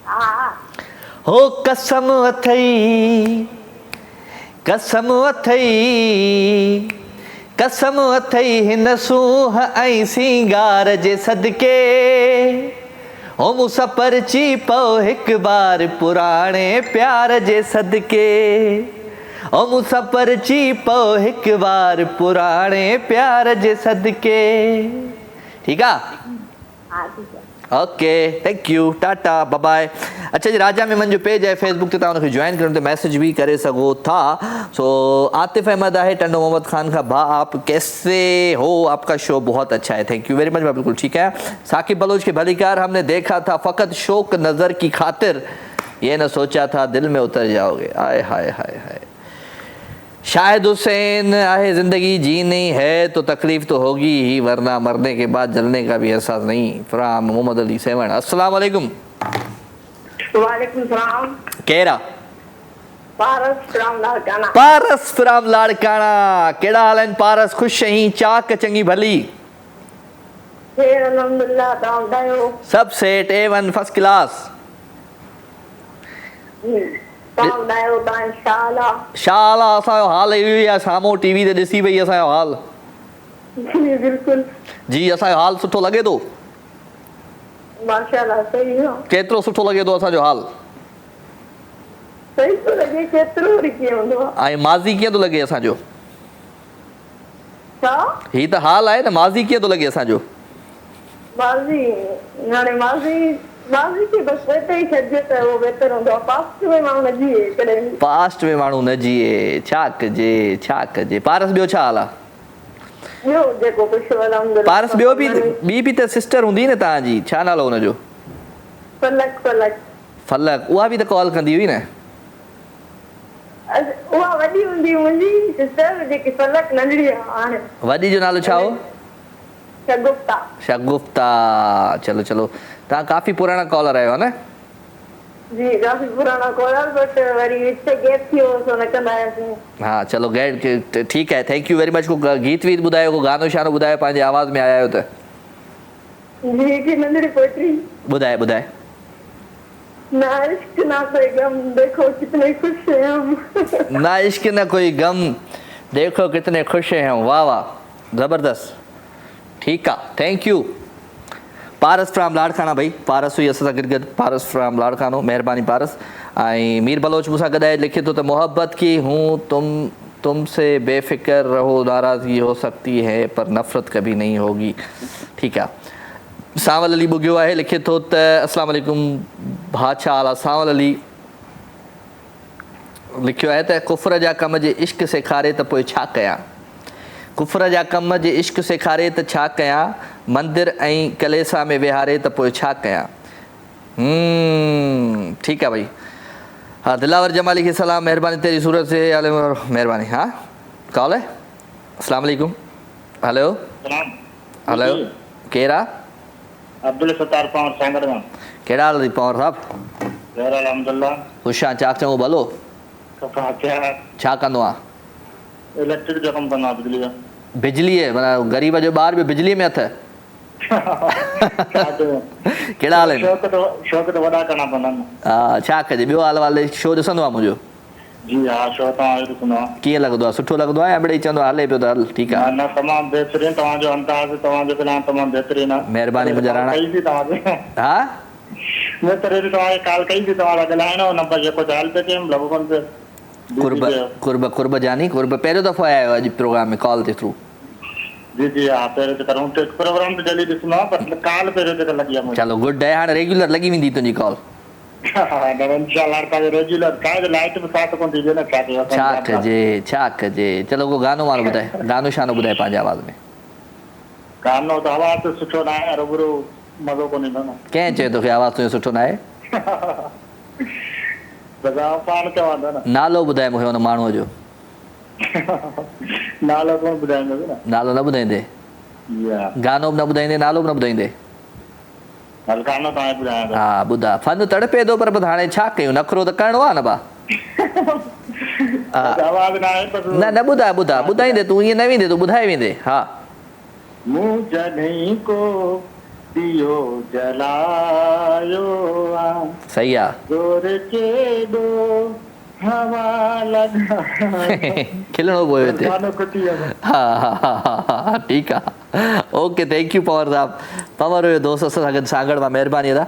हा। हो कसम अथई, कसम अथई हिन सूंह ऐं सिंगार जे सदके, हो मूंसां परची पओ हिकु बार पुराणे प्यार जे सदके, ओ मूंसां परची पओ हिकु बार पुराणे प्यार जे सदके। ठीकु आहे? हा, ठीकु आहे। Okay, thank you, tata, bye bye. अच्छा जी, राजा मेमन जो पेज है फेसबुक ते, तव्हां हुनखे जॉइन करण ते मैसेज भी करे सघो था। सो आतिफ अहमद है, टंडो मोहम्मद खान का भा, आप कैसे हो? आपका शो बहुत अच्छा है, थैंक यू वेरी मच। मैं बिल्कुल ठीक है। साकिब बलोच के भलीकार, हमने देखा था फकत शौक नज़र की खातिर, ये न सोचा था दिल में उतर जाओगे। आय हाय हाय हाय। शाहिद हुसैन आहे, ज़िंदगी जीनी है तो तकलीफ तो होगी ही, वरना मरने के बाद जलने का भी एहसास नहीं। फ्राम मोहम्मद अली 7। अस्सलाम वालेकुम। वालेकुम सलाम। केरा? पारस फ्राम लाड़काना। पारस फ्राम लाड़काना, केड़ा हाल आहिनि पारस? ख़ुशि आहीं, चाक चङी भली? ख़ैर अल्हम्दुलिल्लाह, तव्हां ॿुधायो? सभु सेट, A1 फर्स्ट क्लास। तव्हां ॿुधायो, तव्हां शाला? असांजो हाल इहो ई आहे, साम्हूं टीवी ते ॾिसी पई असांजो हाल। जी बिल्कुलु जी, असांजो हाल सुठो लॻे थो? माशाअल्लाह, सही हो। केतिरो सुठो लॻे थो असांजो हाल? सही थो लॻे, केतिरो वरी कीअं हूंदो आहे? ऐं माज़ी कीअं थो लॻे असांजो? छा? ही त हाल आहे न, माज़ी कीअं थो लॻे असांजो? माज़ी हाणे माज़ी खे बसि वेठे ई छॾिजे त उहो बहितर हूंदो आहे। पास्ट में माण्हू न जीए कॾहिं। पास्ट में माण्हू न जीए, छा कजे। पारस ॿियो छा हाल आहे? ॿियो जेको कुझु अल्हम्दुलिल्लाह। पारस ॿी बि त सिस्टर हूंदी न तव्हांजी, छा नालो हुनजो? फलक। उहा बि त कॉल कंदी हुई न? उहा वॾी हूंदी मुंहिंजी सिस्टर, जेकी फलक नंढड़ी आहे हाणे। वॾी जो नालो छा हो? शगुफ्ता। चलो तव्हां काफ़ी पुराणा कॉलर आहियो न? जी, काफ़ी पुराणा कॉलर, बट वरी विच गैप थियो सो न कंदा आहियासीं। हा, चलो गैड, ठीकु आहे, थैंक यू वेरी मच। को गीत वीत ॿुधायो, को गानो शानो ॿुधायो, पंहिंजे आवाज़ में आया आहियो त? जी, हिकु नंढड़ी पोइट्री ॿुधाए। ना इश्क ना कोई गम, देखो कितने खुश हैं हम। ना इश्क ना कोई गम, देखो कितने खुश हैं हम। वाह वाह, ज़बरदस्त। ठीकु आहे, thank U. Paras from Larkana भाई, पारस हुई असां सां गॾु। पारस फ्राम लाड़कानो, महिरबानी पारस। ऐं मीर बलोच मूंसां गॾु आहे, लिखे थो त मोहब्बत की हूँ तुम तुमसे बेफिक्र रहो, नाराज़गी हो सकती है पर नफ़रत कभी नहीं होगी। ठीक है। सावल अली बुगियो आहे, लिखे थो त अस्सलाम वालेकुम भाषा आला। सावल अली लिखियो आहे त कुफ़र जा कम जे इश्क सेखारे त पोइ छा कयां, कुफ़र जा कम जे इश्क सेखारे त छा कयां, मंदिर ऐं कलेसा में विहारे त पोइ छा कयां। ठीक है भाई। हाँ, दिलावर जमाली के सलाम, मेहरबानी तेरी सूरत से मेहरबानी। हाँ, कॉल है। अस्सलाम वालेकुम। हेलो हेलो, केरा अब्दुल सत्तार पवार सांगड़ में। केड़ा हाल पवार साहब? जहर अल्हम्दुलिल्लाह। खुशा चाक चङो भलो? छा कंदो आहे? इलेक्ट्रिक जो कम कंदो आहे, बिजली जो। बिजली है, माना गरीब जो ॿार बि बिजली में अथ। केड़ा हाल आहिनि? शौक़ तो वॾा करना पवंदा आहिनि। हा, छा कजे। ॿियो हाल वाल शो ॾिसंदो आहे मुंहिंजो? जी हा, शो तव्हां ॾिसंदो आहे। कीअं लॻंदो आहे? सुठो लॻंदो आहे या मिड़ेई चवंदो हले पियो त हल ठीकु आहे? न, तमामु बहितरीन। तव्हांजो अंदाज़, तव्हांजो प्लान तमामु बहितरीन आहे। महिरबानी मुंहिंजा राणा। कई थी तव्हांखे। हा, मैं तरे तव्हांखे कॉल कई थी, तव्हां ॻाल्हाइणो नंबर जेको चाल पे कयमि लॻभॻि ते कुर्ब जानी कुर्ब पहिरियों दफ़ो आया आहियो अॼु प्रोग्राम में कॉल जे थ्रू? जी जी हा, पहिरियों त करूं प्रोग्राम त जल्दी ॾिसंदो आहे, पर कॉल पहिरियों त लॻी आहे। चलो गुड है, हाणे रेगुलर लॻी वेंदी तुंहिंजी कॉल। छा कजे। चलो को गानो वानो ॿुधाए, गानो शानो ॿुधाए पंहिंजे आवाज़ में। गानो त आवाज़ त सुठो न आहे, रुबरू मज़ो कोन ईंदो न। कंहिं चयो तोखे आवाज़ तुंहिंजो सुठो न आहे? पाण चवंदो न। नालो ॿुधाए मूंखे हुन माण्हूअ जो। नालो कोन ॿुधाईंदो न। नालो न ॿुधाईंदे? गानो बि न ॿुधाईंदे, नालो बि न ॿुधाईंदे? गानो तव्हांखे ॿुधायां। हा ॿुधा। फन तड़पे थो पर हाणे छा कयूं, नखरो त करिणो आहे न भा। न न ॿुधाए ॿुधाईंदे तूं, ईअं न वेंदे तूं ॿुधाए वेंदे। हा। मूं जॾहिं को दियो जलायो सही आहे। खिलणो पियो हिते। हा हा हा, ठीकु आहे। ओके, थैंक यू पवार साहब। पवार हुयो दोस्त असां सां गॾु सांगड़ मां। मेहरबानी अदा।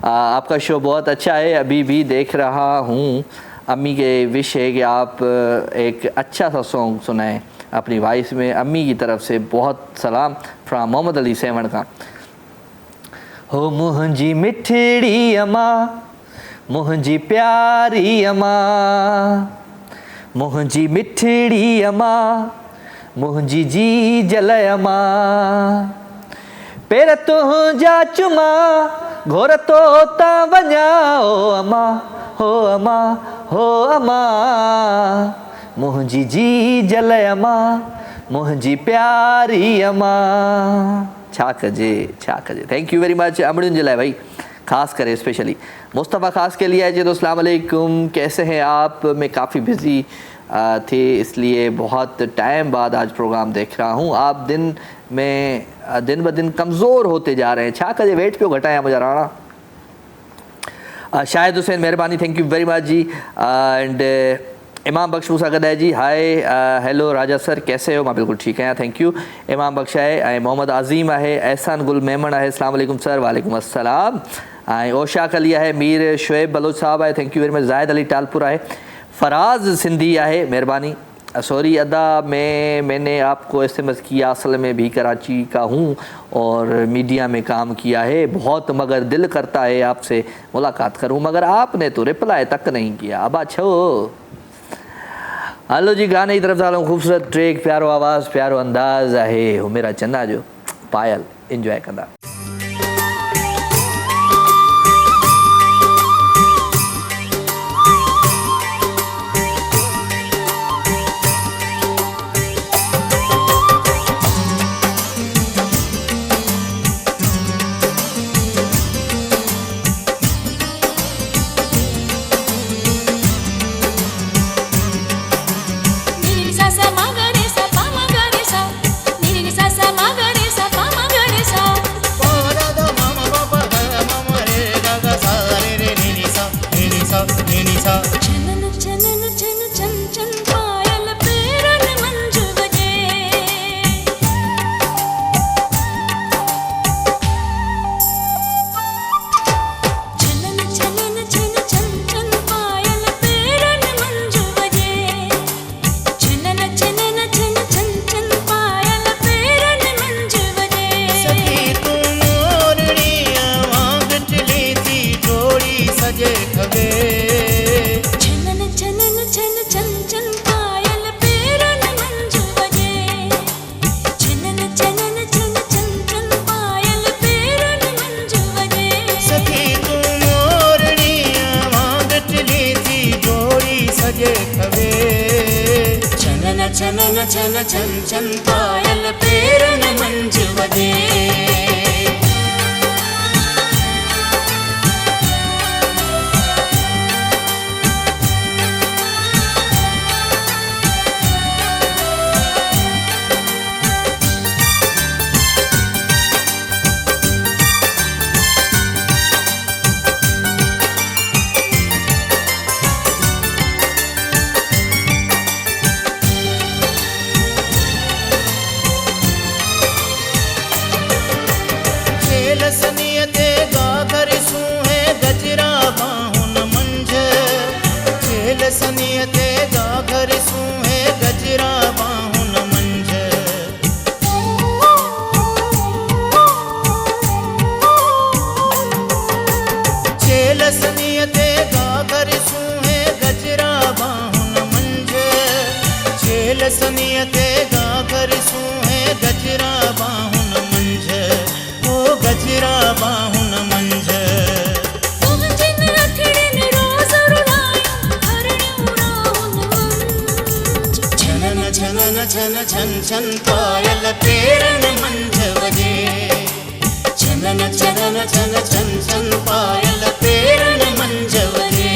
आपका शो बहुत अच्छा है, अभी भी देख रहा हूँ। अम्मी के विश है कि आप एक अच्छा सा सॉन्ग सुनाएं अपनी वॉइस में। अम्मी की तरफ से बहुत सलाम फ्रॉम मोहम्मद अली सेवण का। हो मुंहिंजी मिठड़ी अम्मा, मुंहिंजी प्यारी अम्मा, मुंहिंजी मिठड़ी अम्मा, मुंहिंजी जी जल अम्मा, पेर तुंहिंजा चुमा घोर तो ता वञा ओ अम्मा, हो अम्मा, हो अम्मा, मुंहिंजी जी जल अम्मा, मुंहिंजी प्यारी अम्मा। छा कजे, छा कजे। थैंक यू वेरी मच अमड़ियुनि जे लाइ भाई, ख़ास करे स्पेशली मुस्तफ़ा खास के लिए है जी। तो अस्सलाम वालेकुम, कैसे हैं आप? मैं काफ़ी बिज़ी थे इसलिए बहुत टाइम बाद आज प्रोग्राम देख रहा हूँ। आप दिन ब दिन कमज़ोर होते जा रहे हैं, छा कजे। वेट पियो घटाया मुझा राणा। शाहिद हुसैन मेहरबानी, थैंक यू वेरी मच जी। एंड इमाम बख्श मूंसां गॾु आहे जी। हाय हेलो राजा सर, कैसे हो? मां बिल्कुलु ठीकु आहियां, थैंक यू। इमाम बख्श आहे ऐं मोहम्मद आज़ीम आहे, एहसान गुल मेमन आहे। अस्सलाम वालेकुम सर। वालेकुम अस्सलाम। ऐं ओशाक अली आहे, मीर शुएब बलोच साहब आहे, thank you very much. Zahid Ali Talpur आहे, फराज सिंधी आहे, मेहरबानी। सॉरी अदा, मैंने आपको SMS किया, असल में भी कराची का हूँ और मीडिया में काम किया है बहुत, मगर दिल करता है आपसे मुलाकात करूँ, मगर आपने तो रिप्लाई तक नहीं किया। अब अच्छो हलो जी, गाने की तरफ सालों खूबसूरत ट्रैक, प्यारो आवाज़, प्यारो अंदाज़ आहे हो मेरा चन्ना जो पायल, इंजॉय कंदा। Sa ma ga re sa, ni ni sa ma ga re sa, pa ma ga re sa. छन छन छन पायल पेरन मंझि वॼे। सनिय ते गागर सूहे गजरा बाहुन मंझ, खेल सनिय ते गागर सूहे गजरा बाहुन मंझ। खेल सनिय ते गागर सूहे गजरा बाहुन मंझ, खेल सनिय ते गागर सूहे गजरा बाहुन मंझ, गजरा बाहुन मंझ। तुंहिंजिन अखिड़ियुनि रोज़ रुलायूं हरणियूं राहुन मंझ। छनन छनन छन छन छन पायल पेरन मंझ वॼे। छनन छनन छन छन छन पायल पेरन मंझ वॼे।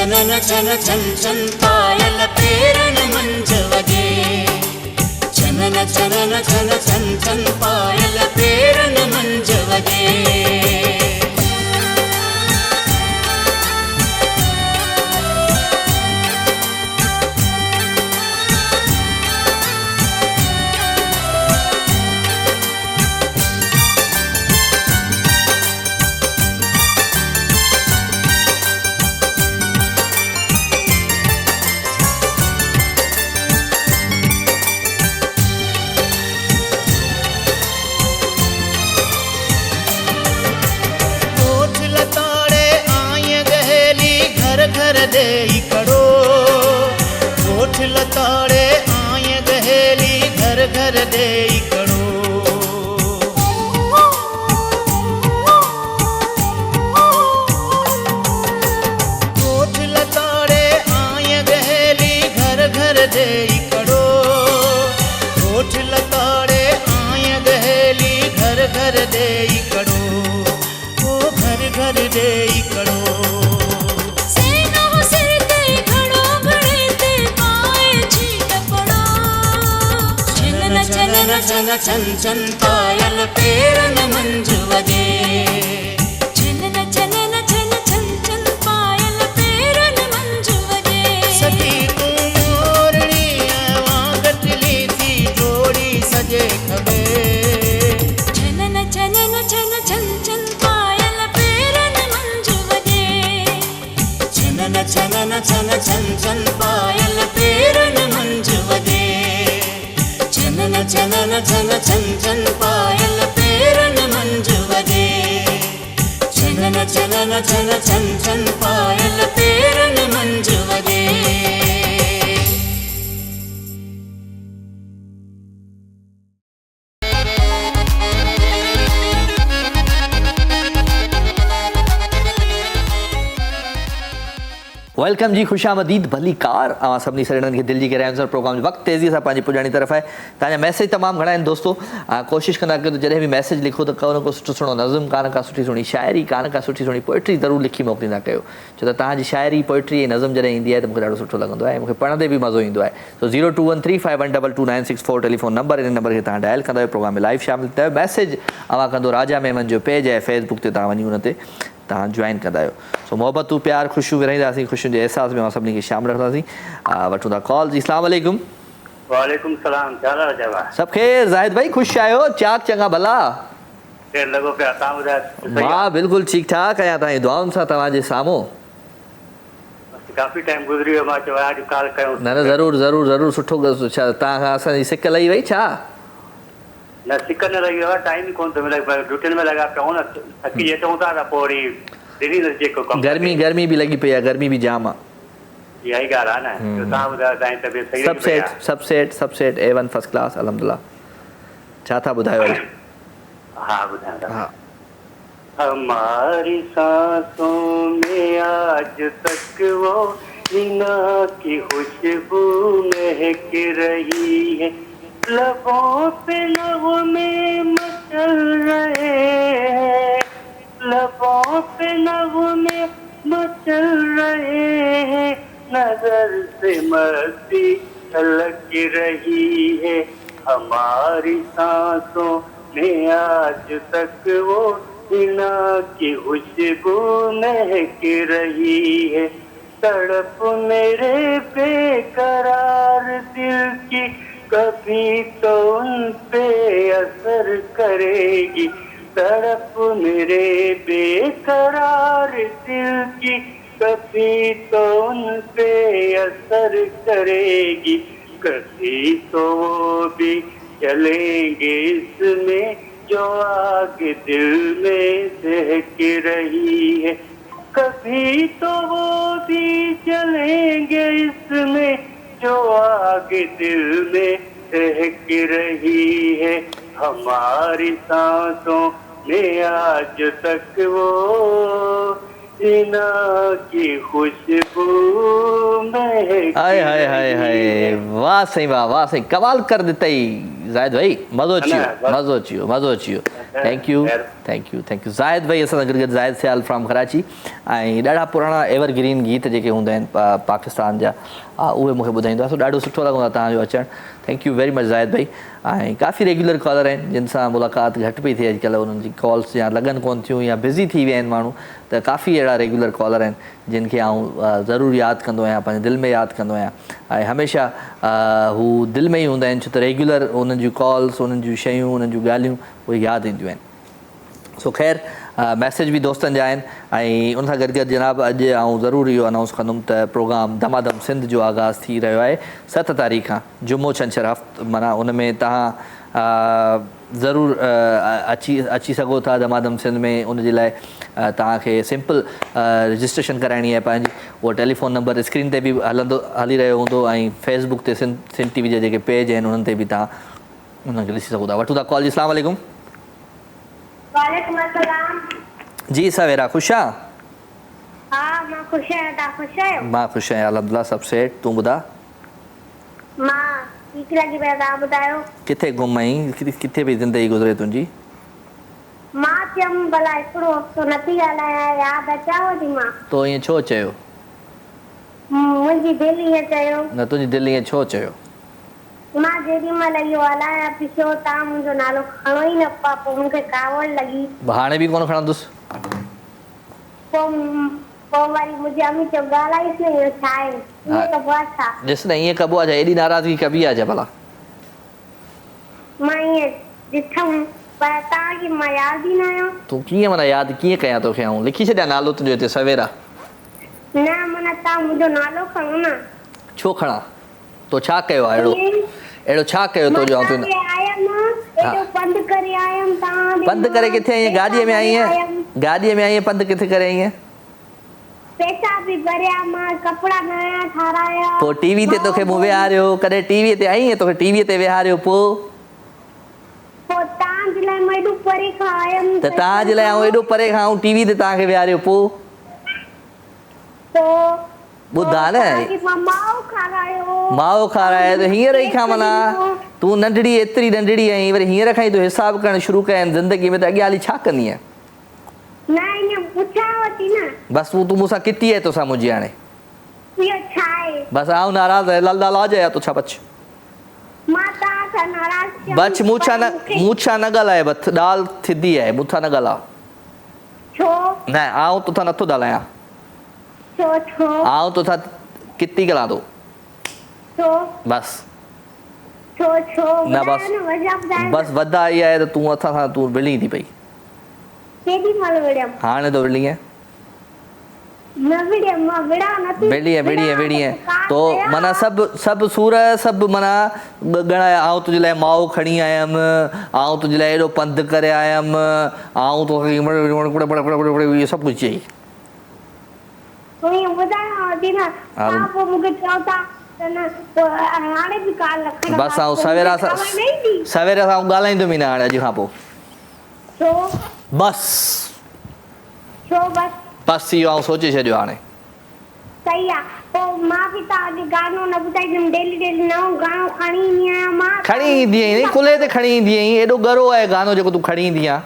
छनन छन छन छन पायल पेरन मंझ वॼे। छनन छनन छन छन छन पायल पेरन मंझ वॼे। घर दे कड़ो कोठ लताड़े आय गहेली घर घर दे कड़ो। कोठ लताड़े आय गहेली घर घर दे कड़ो। कोठ लताड़े आय गहेली घर घर दे कड़ो। ओ घर घर दे कड़ो। छन छन छन पायल पेरन मंझ वॼे। छनन छनन छन छन छन पायल पेरन मंझ वॼे। सखी तूं मोरणी वांगटली थी जोड़ी सजे खबे। छनन छनन छन छन छन पायल पेरन मंझ वॼे। छनन छनन छन छन छन पायल पेरन मंझ वॼे। छनन छनन छन छन छन पायल पेरन मंझ वॼे। छनन छनन छन छन छन पायल पेरन मंझ वॼे। वेलकम जी, ख़ुशामदीद भली कार अवां सभिनी सॼणनि खे दिलि जी गहराइयुनि सां प्रोग्राम जो वक़्तु तेज़ीअ सां पंहिंजी पुॼाणी तरफ़ आहे। तव्हांजा मैसेज तमामु घणा आहिनि दोस्तो। कोशिशि कंदा कयो त जॾहिं बि मैसेज लिखो त को न को सुठो सुहिणो नज़म, का न का सुठी सुहिणी शाइरी, का न का सुठी सुहिणी पोइट्री ज़रूरु लिखी मोकिलींदा कयो, छो त तव्हांजी शाइरी पोइट्री ऐं नज़म जॾहिं ईंदी आहे त मूंखे ॾाढो सुठो लॻंदो आहे, मूंखे पढ़ंदे बि मज़ो ईंदो आहे। सो 0213512296 टेलीफोन नंबर, इन नंबर खे तव्हां डायल कंदा आहियो, प्रोग्राम में लाइव शामिल थियो मैसेज अवां कंदो राजा मेमन जो पेज आहे फेसबुक ते, तव्हां वञी हुन ते तव्हां जॉइन कंदा आहियो। सो मोहबतूं प्यार ख़ुशियूं विरहाईंदासीं, ख़ुशियुनि जे अहसास में सभिनी खे शामिल रखंदासीं। वठूं था कॉल जी। अस्सलाम वालेकुम। वालेकुम सलाम, छा हाल आहे जवा? सभु ख़ैर ज़ाहिद भाई, ख़ुशि आहियो? चाक चङा भला? केरु लॻो पिया, तव्हां ॿुधायो? मां बिल्कुलु ठीकु ठाक आहियां, तव्हांजी दुआउनि सां तव्हांजे साम्हूं। काफ़ी टाइम गुज़री वियो, मां चयो अॼु कॉल कयूं। न न ज़रूरु ज़रूरु ज़रूरु, सुठो छा तव्हां खां असांजी सिक लही वई छा? न सिक न लॻी आहे, टाइम ई कोन थो मिले, ड्यूटियुनि में लॻा पिया हूं न, थकी अचूं था त पोइ वरी दिल्ली न जेको कमु गर्मी बि लॻी पई आहे, गर्मी बि जाम आहे। इहा ई ॻाल्हि आहे न। तव्हां ॿुधायो, तव्हांजी तबियत सही सभु सेट, सभु सेट, सभु सेट, A1 फर्स्ट क्लास अल्हम्दुलिल्लाह। छा था ॿुधायो? हाँ ॿुधायो। हाँ, हमारी सांसों में आज तक वो हिना की खुशबू महक रही है, लबों पे नगमे मचल रहे हैं, लबों पे नगमे मचल रहे हैं, नजर से मस्ती छलक रही है, हमारी सांसों में आज तक वो हिना की खुशबू महक रही है, तड़प मेरे बेकरार दिल की कभी तो उन पे असर करेगी, तड़प मेरे बेकरार दिल की कभी तो उन पे असर करेगी, कभी तो वो भी चलेंगे इसमें जो आग दिल में दहक रही है, कभी तो वो भी जलेंगे इसमें जो आग दिल में दहक रही है, हमारी सांसों में आज तक वो हिना की खुशबू महक। हाय हाय हाय हाय, वाह सही वाह, वाह सही, कमाल कर दितई ज़ाहिद भाई, मज़ो अची वियो, मज़ो अची वियो, मज़ो अची वियो। Thank U thank U thank U Zahid भाई। असां सां गॾु ज़ाहिद सियाल फ्रॉम कराची, ऐं ॾाढा पुराणा एवरग्रीन गीत जेके हूंदा आहिनि पाकिस्तान जा, उहे मूंखे ॿुधाईंदो आहे। सो ॾाढो सुठो लॻंदो आहे तव्हांजो अचणु। Thank you very much Zahid भाई। ऐं काफ़ी रेगुलर कॉलर आहिनि जिन सां मुलाक़ात घटि पई थिए अॼुकल्ह, उन्हनि जी कॉल्स या लॻनि कोन थियूं या बिज़ी थी विया आहिनि माण्हू, त काफ़ी अहिड़ा रेगुलर कॉलर आहिनि जिन खे आउं ज़रूरु यादि कंदो आहियां, पंहिंजे दिलि में यादि कंदो आहियां, ऐं हमेशह हू दिलि में ई हूंदा आहिनि, छो त रेगुलर उन्हनि जूं कॉल्स, उन्हनि जूं शयूं, उन्हनि जूं ॻाल्हियूं उहे यादि ईंदियूं आहिनि। सो ख़ैर मैसेज बि दोस्तनि जा आहिनि, ऐं उन सां गॾु गॾु जनाब अॼु आउं ज़रूरु इहो अनाउंस कंदुमि त प्रोग्राम दमादम सिंध जो आगाज़ थी रहियो आहे 7 तारीख़ खां, जुमो छंछरु हफ़्तो, माना उन में तव्हां ज़रूरु अची सघो था दमादम सिंध में। उन जे लाइ तव्हांखे सिंपल रजिस्ट्रेशन कराइणी आहे पंहिंजी, उहो टेलीफोन नंबर स्क्रीन ते बि हली रहियो हूंदो, ऐं फेसबुक ते सिंध TV जा जेके पेज आहिनि उन्हनि ते बि तव्हां उन्हनि खे ॾिसी सघो था। वठूं था कॉल जी। अस्सलाम वालेकुम। वालेकुम अस्सलाम। जी सवेरा, ख़ुशि आहियो? हाँ मां ख़ुशि आहियां, तव्हां ख़ुशि आहियो? मां ख़ुशि आहियां अल्हम्दुलिल्लाह, सभु सेठ। तूं ॿुधा? मां ठीक लॻी पिया, तव्हां ॿुधायो? किथे घुम आई, किथे पई ज़िंदगी गुज़रे तुंहिंजी? मां चयमि भला हिकिड़ो हफ़्तो नथी ॻाल्हायां, यादि अचांव थी मां। तो ईअं छो चयो? मुंहिंजी दिलि ईअं चयो। न, तुंहिंजी दिलि ईअं छो चयो? मां जेॾी महिल इहो हलायां पियो, तव्हां मुंहिंजो नालो खणो ई न पिया, पोइ मूंखे कावड़ लॻी। हाणे बि कोन खणंदुसि? पोइ वरी मुंहिंजी अम्मी चयो ॻाल्हाइसि न, इहो छा आहे, ईअं कबो आहे छा? ॾिस न, ईअं कबो आहे छा? एॾी नाराज़गी कबी आहे छा भला? मां ईअं ॾिठमि, पर तव्हांखे मां यादि ई न आहियां। तूं कीअं माना यादि कीअं कयां तोखे? आऊं लिखी छॾियां नालो तुंहिंजो हिते सवेरा? न माना तव्हां मुंहिंजो नालो खणो न। छो खणा? तो छा कयो आहे अहिड़ो छा कयो तो जो तूं? पंधु करे आयमि। पंधु करे किथे आई? गाॾीअ में आई आहे? गाॾीअ में आई आहे? पंधु किथे करे आई आहे? पैसा बि भरिया, मां कपड़ा नया ठाराया। पोइ टीवी ते तोखे मूं विहारियो? कॾहिं टीवीअ ते आई आहे? तोखे टीवीअ ते विहारियो? पोइ तव्हांजे लाइ मां एॾो परे खां आयमि। त तव्हांजे लाइ आउं एॾो परे खां आउं टीवी ते तव्हांखे विहारियो? पोइ ॿुधा न माओ खारायो माओ खाराए त हींअर ई खां माना तूं नंढड़ी एतिरी नंढड़ी आहीं वरी हींअर खां ई तूं हिसाबु करणु शुरू कयनि ज़िंदगी में त अॻियां हली छा कंदीअ न ईअं पुछांव थी न बसि तूं मूंसां किती आहे तोसां मुंहिंजी हाणे इहो छा आहे बसि आउं नाराज़ आहे लाल लाल आजा तो छा बच मां तव्हां सां नाराज़ बच मूंछा न ॻाल्हाए बस ॾाल थींदी आहे मूंसां न ॻाल्हा छो न आउं तोसां नथो ॻाल्हायां छो छो आउं तोसां किती ॻाल्हां थो छो बसि छो छो न बसि वधा इहा आहे त तूं असां सां तूं विढ़ी थी पई केॾी महिल विड़ियमि हाणे तो विढ़ी आहे न विड़ियमि मां विड़ा नथी विड़ी है तो माना सभु सूर सभु माना ॻणाया आउं तुंहिंजे लाइ माओ खणी आयमि आउं तुंहिंजे लाइ एॾो पंधु करे आयमि आउं तोखे इहो सभु कुझु चई ॿुधायांव थी न तव्हां पोइ मूंखे चओ था त न हाणे बि काल रखण बसि आउं सवेरा सां ॻाल्हाईंदुमि ई न हाणे अॼु खां पोइ छो बसि छो बसि बसि इहो आउं सोचे छॾियो हाणे सही आहे पोइ मां बि तव्हांखे गानो न ॿुधाईंदमि डेली नओं गानो खणी ईंदी आहियां मां खणी ईंदी आहीं कुल्हे ते खणी ईंदी आहीं एॾो ॻरो आहे गानो जेको तूं खणी ईंदी आहे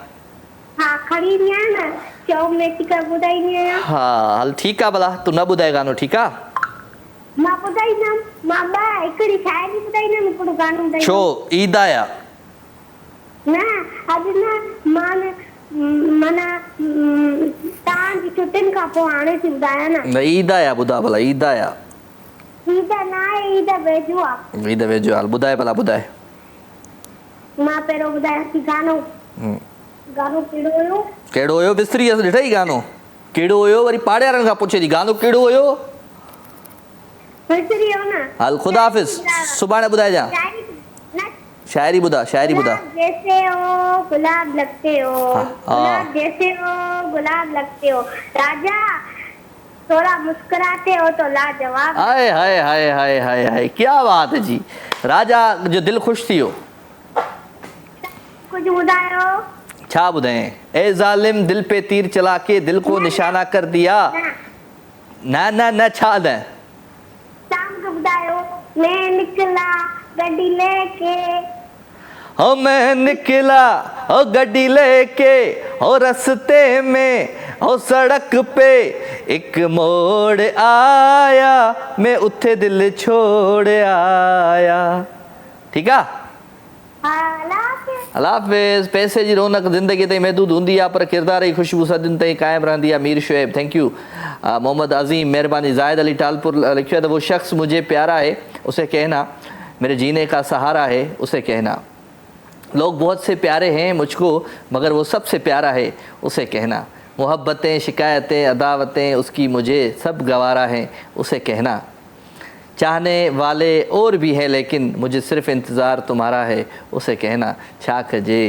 हा खणी ईंदी आहियां न चओ मेटी करे ॿुधाईंदी आहियां हा हल ठीकु आहे भला तूं न ॿुधाए गानो ठीकु आहे मां ॿुधाईंदमि मां हिकिड़ी शाइरी ॿुधाईंदमि हिकिड़ो गानो ॿुधाईंदमि छो ईद आहे न अॼु न मां न माना तव्हांजी छुटियुनि खां पोइ हाणे थी ॿुधायां न ईद आहे ॿुधा भला ईद आहे ईद न आहे ईद वेझो आहे ईद वेझो हाल ॿुधाए भला ॿुधाए मां पहिरियों ॿुधायां थी गानो कहिड़ो हुयो बिस्तरी ॾिठई गानो कहिड़ो हुयो वरी पाड़े वारनि खां पुछे थी गानो कहिड़ो हुयो हल ख़ुदा हाफ़िज़ सुभाणे ॿुधाइजां शायरी ॿुधा जैसे हो गुलाब लगते हो गुलाब जैसे हो गुलाब लगते हो राजा थोड़ा मुस्कुराते हो तो लाजवाब हाय हाय हाय हाय हाय हाय क्या बात है जी राजा जो दिल खुश थी हो कुछ ॿुधायो छा ॿुधाएं ए ज़ालिम दिल पे तीर चला के दिल को निशाना कर दिया न न न छा न शाम को ॿुधायो मैं निकला गड्डी लेके हो मैं निकला हो गड्डी लेके हो रस्ते में हो सड़क पे एक मोड़ आया मैं उथे दिल छोड़ आया ठीक है अल्लाह हाफ़िज़ पैसे जी रौनक ज़िंदगी ताईं महदूद हूंदी आहे पर किरदार जी ख़ुशबू सदियुनि ताईं क़ाइमु रहंदी आहे मीर शुएब थैंक यू मोहम्मद अज़ीम मेहरबानी ज़ाहिद अली टालपुर लिखियो है तो वो शख्स मुझे प्यारा है उसे कहना मेरे जीने का सहारा है उसे कहना लोग बहुत से प्यारे हैं मुझको मगर वो सबसे प्यारा है उसे कहना मोहब्बतें शिकायतें अदावतें उसकी मुझे सब गवारा हैं उसे कहना चाहने वाले और भी हैं लेकिन मुझे सिर्फ इंतज़ार तुम्हारा है उसे कहना छाक जे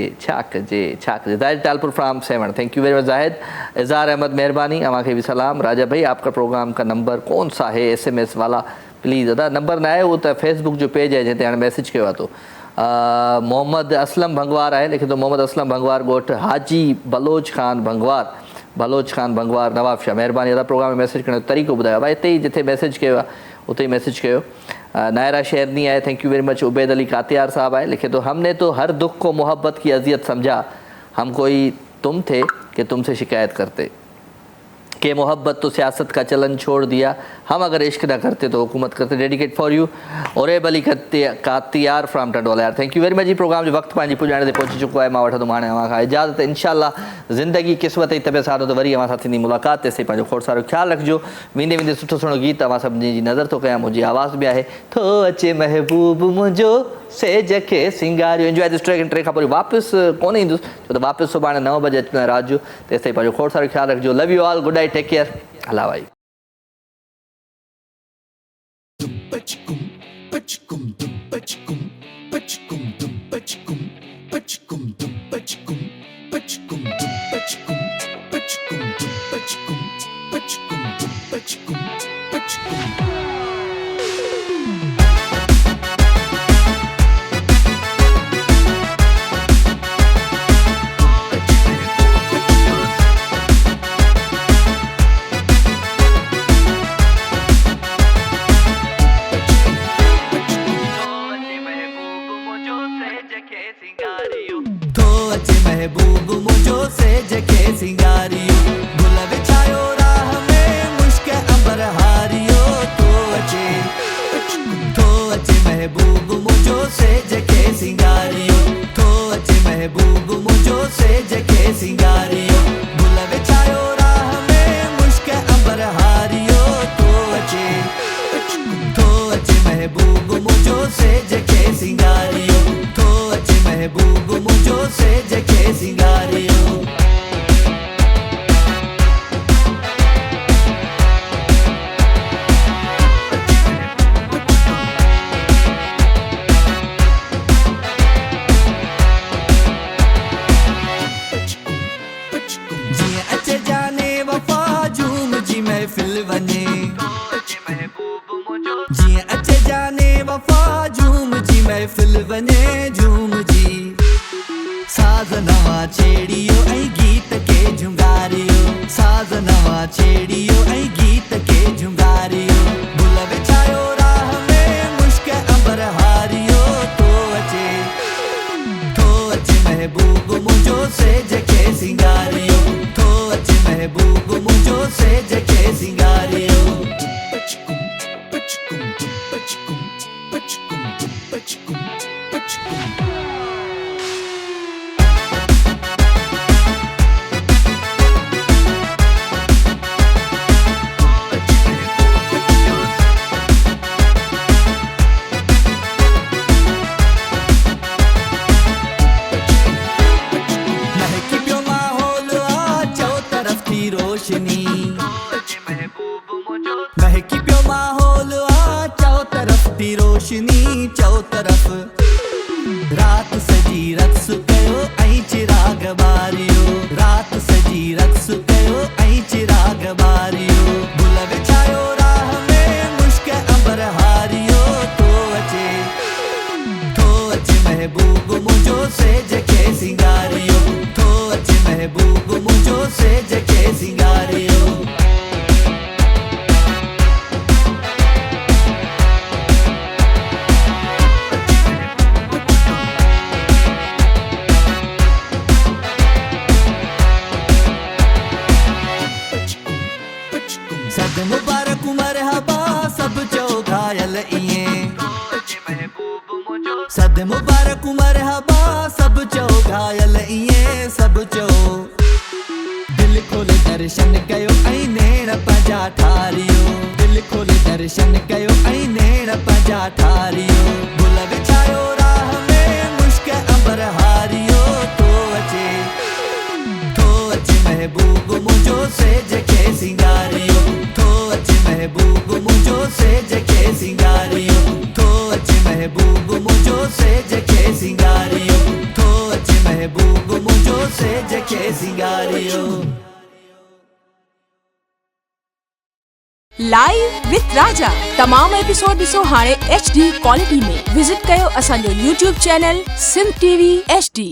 Zahid Talpur from 7 thank you very much Zahid Izhar Ahmed मेहरबानी अमा खे भी सलाम राजा भाई आपका प्रोग्राम का नंबर कौन सा है SMS वाला प्लीज़ अदा नंबर न आहे उहो त फेसबुक जो पेज आहे जिते हाणे मैसेज कयो आहे तो मोहम्मद असलम भंगवार आहे लिखे थो मोहम्मद असलम भंगवार ॻोठ हाजी बलोच खान भंगवार नवाब शाह महिरबानी अदा प्रोग्राम में मैसेज करण जो तरीक़ो ॿुधायो भाई हिते ई जिते मैसेज कयो आहे उते ही मैसेज कयो नायरा शेरनी है thank you very much Ubaid Ali Katiyar Sahab है लिखे तो हमने तो हर दुख को मोहब्बत की अजियत समझा हम कोई तुम थे कि तुमसे शिकायत करते कि मोहब्बत तो सियासत का चलन छोड़ दिया हम अगर इश्क ना करते तो हुकूमत करते dedicate for you Areeb Ali Katiyar from Tandola यार थैंक यू वेरी मच जी प्रोग्राम जो वक्त पंहिंजी पुॼाइण ते पहुची चुको आहे मां वठंदुमि हाणे अव्हां खां इजाज़त इंशाअल्लाह ज़िंदगी क़िस्मत जी तबियत सां तो वरी अव्हां सां थींदी मुलाक़ात तेसिताईं पंहिंजो खोड़ सारो ख्यालु रखिजो वेंदे वेंदे सुठो सुहिणो गीत अव्हां सभिनी जी नज़र थो कयां मुंहिंजी आवाज़ बि आहे थो अचे महबूब मुंहिंजो सेज खे सिंगारियो एंजॉय दिस ट्रैक ट्रैक खां पोइ वापसि कोन ईंदुसि छो त वापसि सुभाणे 9 बजे अचणो आहे राति जो तेसिताईं पंहिंजो खोड़ सारो ख्यालु रखिजो love you all good night take care अल्लाह भाई मां छेड़ियो ऐं गीत के झुंगारियो गुल विछायो राह में मुश्क अंबर हारियो तो अचे महबूब मुंहिंजो सेज खे सिंगारियो तो अचे महबूब मुंहिंजो सेज खे सिंगारियो महकी पियो माहौल आ चओ तरफ़ थी रोशनी चओ तरफ़ रात सजी रक्स कयो ऐं चिराग बारियो रात सजी रक्स कयो ऐं चिराग बारियो गुल विछायो राह में मुश्क अंबर हारियो तो अचे महबूब मुंहिंजो सेज खे सिंगारियो तो अचे महबूब मुंहिंजो सेज खे सिंगारियो सद मुबारक मरहबा सब चओ घायल इएं सद मुबारक मरहबा सब चओ घायल इएं सब चओ दिल खोले दर्शन कयो ऐं नेण पंहिंजा ठारियो दिल खोले दर्शन कयो ऐं नेण पंहिंजा ठारियो गुल विछायो राह में मुश्क अंबर हारियो तो अचे महबूब मुंहिंजो सेज खे सिंगारियो तो अचे महबूब मुंहिंजो सेज खे सिंगारियो तो अचे महबूब मुंहिंजो सेज खे सिंगारियो तो अचे महबूब मुंहिंजो सेज खे सिंगारियो लाइव विथ राजा तमाम एपिसोड ॾिसो हाणे HD क्वालिटी में विजिट कयो असांजो YouTube channel Sindh TV HD।